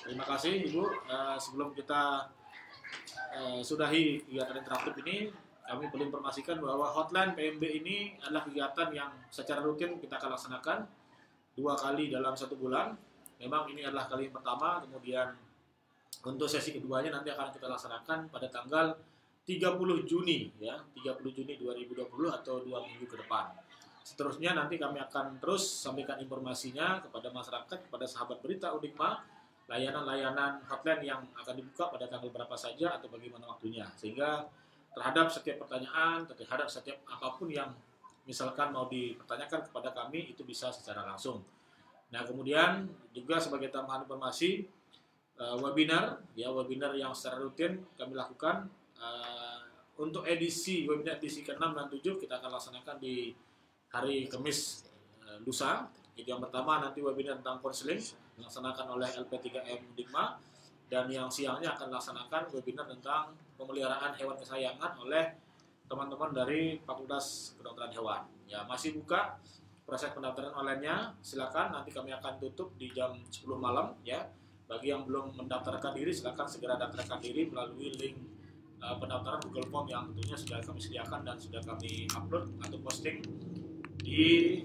Terima kasih Ibu. Sebelum kita sudahi kegiatan interaktif ini, kami perlu informasikan bahwa hotline PMB ini adalah kegiatan yang secara rutin kita akan laksanakan 2 kali dalam 1 bulan. Memang ini adalah kali yang pertama, kemudian untuk sesi keduanya nanti akan kita laksanakan pada tanggal 30 Juni ya, 30 Juni 2020 atau 2 minggu ke depan. Seterusnya nanti kami akan terus sampaikan informasinya kepada masyarakat, kepada sahabat berita Unikma, layanan-layanan hotline yang akan dibuka pada tanggal berapa saja atau bagaimana waktunya, sehingga terhadap setiap pertanyaan, terhadap setiap apapun yang misalkan mau dipertanyakan kepada kami itu bisa secara langsung. Nah kemudian juga sebagai tambahan informasi webinar yang secara rutin kami lakukan untuk webinar edisi ke-6 dan 7 kita akan laksanakan di hari Kamis lusa. Itu yang pertama nanti webinar tentang konseling dilaksanakan oleh LP3M Unikma, dan yang siangnya akan dilaksanakan webinar tentang pemeliharaan hewan kesayangan oleh teman-teman dari Fakultas Kedokteran Hewan. Ya, masih buka proses pendaftaran online-nya, silakan, nanti kami akan tutup di jam 10 malam ya. Bagi yang belum mendaftarkan diri, silakan segera daftarkan diri melalui link pendaftaran Google Form yang tentunya sudah kami sediakan dan sudah kami upload atau posting di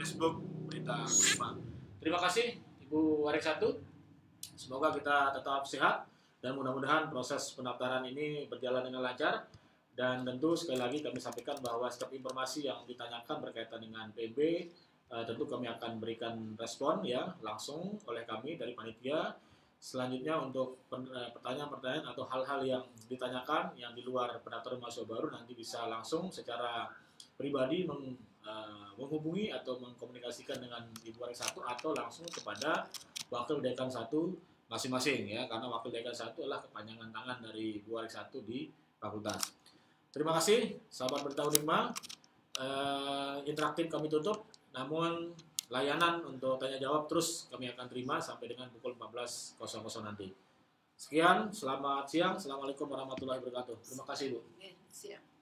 Facebook Berita Unikma. Terima kasih Ibu Warik1. Semoga kita tetap sehat dan mudah-mudahan proses pendaftaran ini berjalan dengan lancar. Dan tentu sekali lagi kami sampaikan bahwa setiap informasi yang ditanyakan berkaitan dengan PMB tentu kami akan berikan respon ya langsung oleh kami dari panitia. Selanjutnya untuk pertanyaan-pertanyaan atau hal-hal yang ditanyakan yang di luar pendaftaran mahasiswa baru nanti bisa langsung secara pribadi menghubungi atau mengkomunikasikan dengan Ibu Warik1 atau langsung kepada Wakil Dekan 1 masing-masing ya, karena Wakil Dekan 1 adalah kepanjangan tangan dari Ibu Warik1 di fakultas. Terima kasih sahabat Berita Unikma. Interaktif kami tutup, namun layanan untuk tanya jawab terus kami akan terima sampai dengan pukul 14.00 nanti. Sekian, selamat siang, assalamualaikum warahmatullahi wabarakatuh. Terima kasih Bu. Siap.